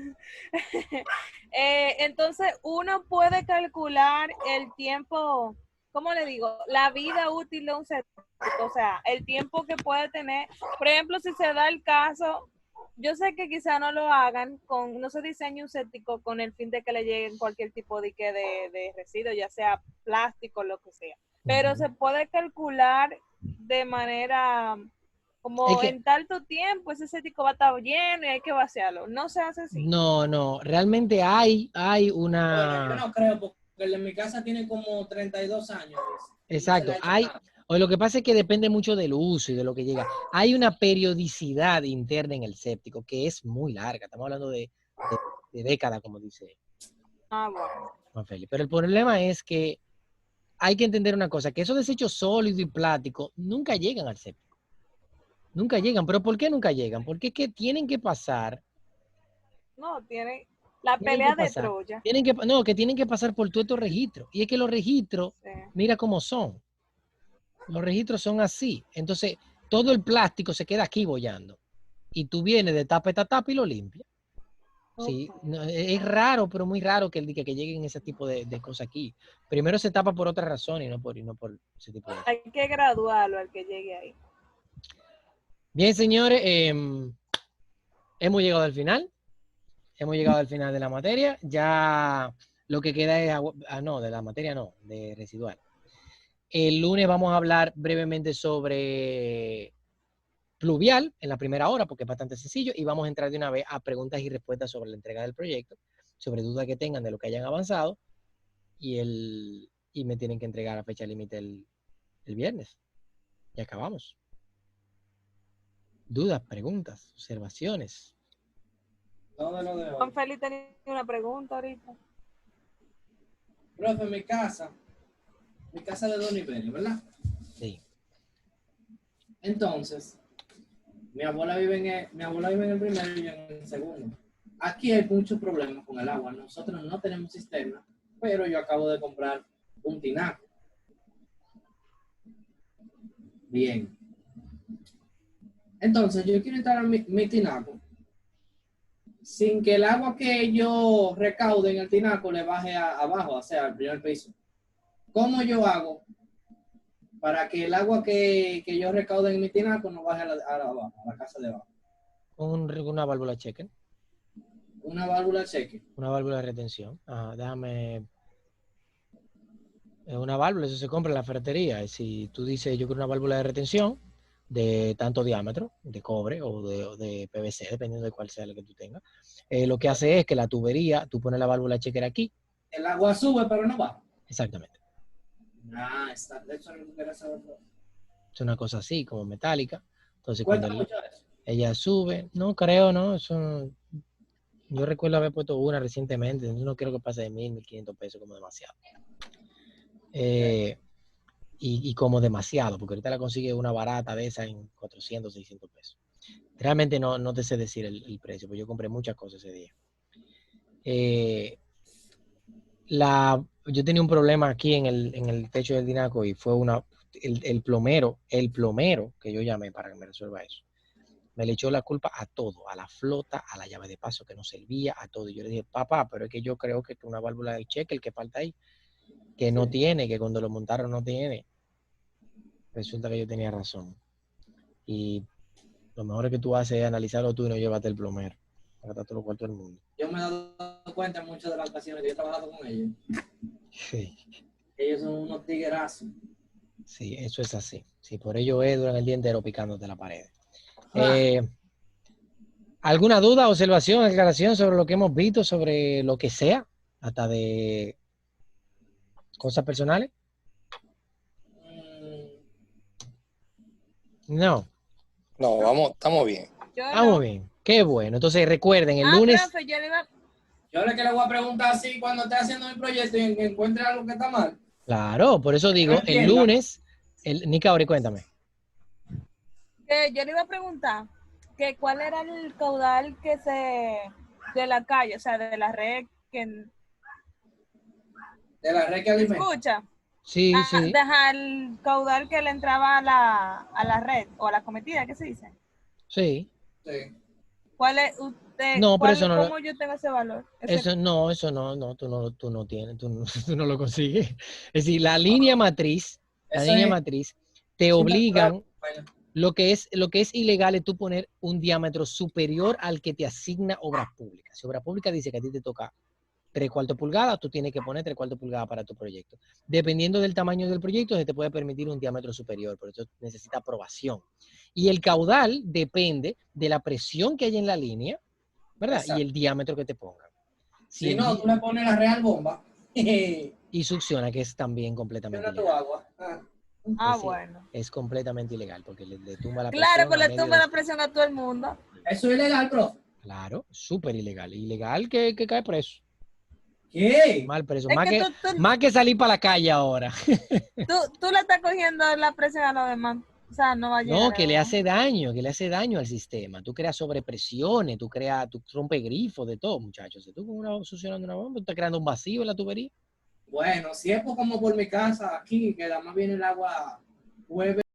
Entonces, uno puede calcular el tiempo, ¿cómo le digo? La vida útil de un séptico, o sea, el tiempo que puede tener. Por ejemplo, si se da el caso, yo sé que quizá no lo hagan, no se diseñe un séptico con el fin de que le lleguen cualquier tipo de residuo, ya sea plástico, lo que sea. Pero se puede calcular de manera como en tanto tiempo ese séptico va a estar lleno y hay que vaciarlo. No se hace así. No, realmente hay una... Bueno, yo no creo, porque el de mi casa tiene como 32 años. Exacto, o lo que pasa es que depende mucho del uso y de lo que llega. Hay una periodicidad interna en el séptico que es muy larga, estamos hablando de décadas, como dice Juan Félix. Pero el problema es que hay que entender una cosa, que esos desechos sólidos y plásticos nunca llegan al séptico. Nunca llegan. ¿Pero por qué nunca llegan? Porque es que tienen que pasar. No, tiene la pelea de Troya. Que tienen que pasar por todos estos registros. Y es que los registros, mira cómo son. Los registros son así. Entonces, todo el plástico se queda aquí bollando. Y tú vienes de tapa a tapa y lo limpias. Sí, no, es raro, pero muy raro que lleguen ese tipo de cosas aquí. Primero se tapa por otra razón y no por ese tipo de cosas. Hay que graduarlo al que llegue ahí. Bien, señores, hemos llegado al final. Hemos llegado al final de la materia. Ya lo que queda es de la materia no, de residual. El lunes vamos a hablar brevemente sobre pluvial en la primera hora, porque es bastante sencillo, y vamos a entrar de una vez a preguntas y respuestas sobre la entrega del proyecto, sobre dudas que tengan de lo que hayan avanzado, y me tienen que entregar a fecha límite el viernes. Y acabamos. Dudas, preguntas, observaciones. Juan Félix tenía una pregunta ahorita. Profe, mi casa de 2 niveles, ¿verdad? Sí. Entonces, mi abuela vive en el primero y yo en el segundo. aquí hay muchos problemas con el agua. Nosotros no tenemos sistema, pero yo acabo de comprar un tinaco. Bien. Entonces, yo quiero instalar mi tinaco sin que el agua que yo recaude en el tinaco le baje abajo, o sea, al primer piso. ¿Cómo yo hago para que el agua que yo recaude en mi tinaco no baje a la casa de abajo? Una válvula checker, Una válvula cheque. una válvula de retención. Déjame. Es una válvula, eso se compra en la ferretería. Si tú dices, yo quiero una válvula de retención de tanto diámetro, de cobre o de PVC, dependiendo de cuál sea la que tú tengas, lo que hace es que la tubería, tú pones la válvula checker aquí. El agua sube, pero no baja. Exactamente. Está. De hecho, no quiero saber. Es una cosa así, como metálica. Entonces, ¿Cuesta cuando mucho eso? ella sube, no creo, ¿no? Eso, yo recuerdo haber puesto una recientemente, no creo que pase de 1.000, 1.500 pesos como demasiado. Y como demasiado, porque ahorita la consigue una barata de esa en 400, 600 pesos. Realmente no te sé decir el precio, porque yo compré muchas cosas ese día. Yo tenía un problema aquí en el techo del tinaco y fue el plomero que yo llamé para que me resuelva eso. Me le echó la culpa a todo, a la flota, a la llave de paso que no servía, a todo. Y yo le dije, papá, pero es que yo creo que una válvula de cheque, el que falta ahí, que no tiene, que cuando lo montaron no tiene. Resulta que yo tenía razón. Y lo mejor que tú haces es analizarlo tú y no llevarte el plomero. Para todo lo cual todo el mundo. Yo me he dado cuenta en muchas de las ocasiones que yo he trabajado con ellos. Sí. Ellos son unos tiguerazos. Sí, eso es así. Sí, por ello es duran el día entero picándote la pared. ¿Alguna duda, observación, aclaración sobre lo que hemos visto, sobre lo que sea, hasta de cosas personales? No. No, estamos bien. Estamos bien. Qué bueno. Entonces recuerden, el lunes. Profe, Yo ahora que le voy a preguntar si cuando esté haciendo mi proyecto y encuentre algo que está mal. Claro, por eso digo, el lunes, Nica, ahora cuéntame. Yo le iba a preguntar que cuál era el caudal de la calle, o sea, de la red que alimenta. ¿Escucha? Sí, sí. Deja el caudal que le entraba a la red o a la cometida, ¿qué se dice? Sí. ¿Cuál es usted? No, pero eso no. ¿Cómo yo tengo ese valor? Eso no, tú no tienes, tú no lo consigues. Es decir, la línea matriz te obligan, lo que es ilegal es tú poner un diámetro superior al que te asigna Obras Públicas. Si Obras Públicas dice que a ti te toca 3/4 pulgadas, tú tienes que poner 3/4 pulgadas para tu proyecto. Dependiendo del tamaño del proyecto, se te puede permitir un diámetro superior, por eso necesita aprobación. Y el caudal depende de la presión que hay en la línea, ¿verdad? Exacto. Y el diámetro que te pongan. Si no, tú le pones la real bomba. Y succiona, que es también completamente ilegal. Agua. Bueno. Es completamente ilegal, porque le tumba la presión. Claro, pues le tumba la presión a todo el mundo. Eso es ilegal, bro. Claro, súper ilegal. Ilegal que cae preso. ¿Qué? Mal preso. Más que salir para la calle ahora. Tú le estás cogiendo la presión a los demás. O sea, no va a llegar. No, que le hace daño al sistema. Tú creas sobrepresiones, tú rompes grifos, de todo, muchachos. Si tú succionando una bomba, tú estás creando un vacío en la tubería. Bueno, si es como por mi casa aquí, que además viene el agua,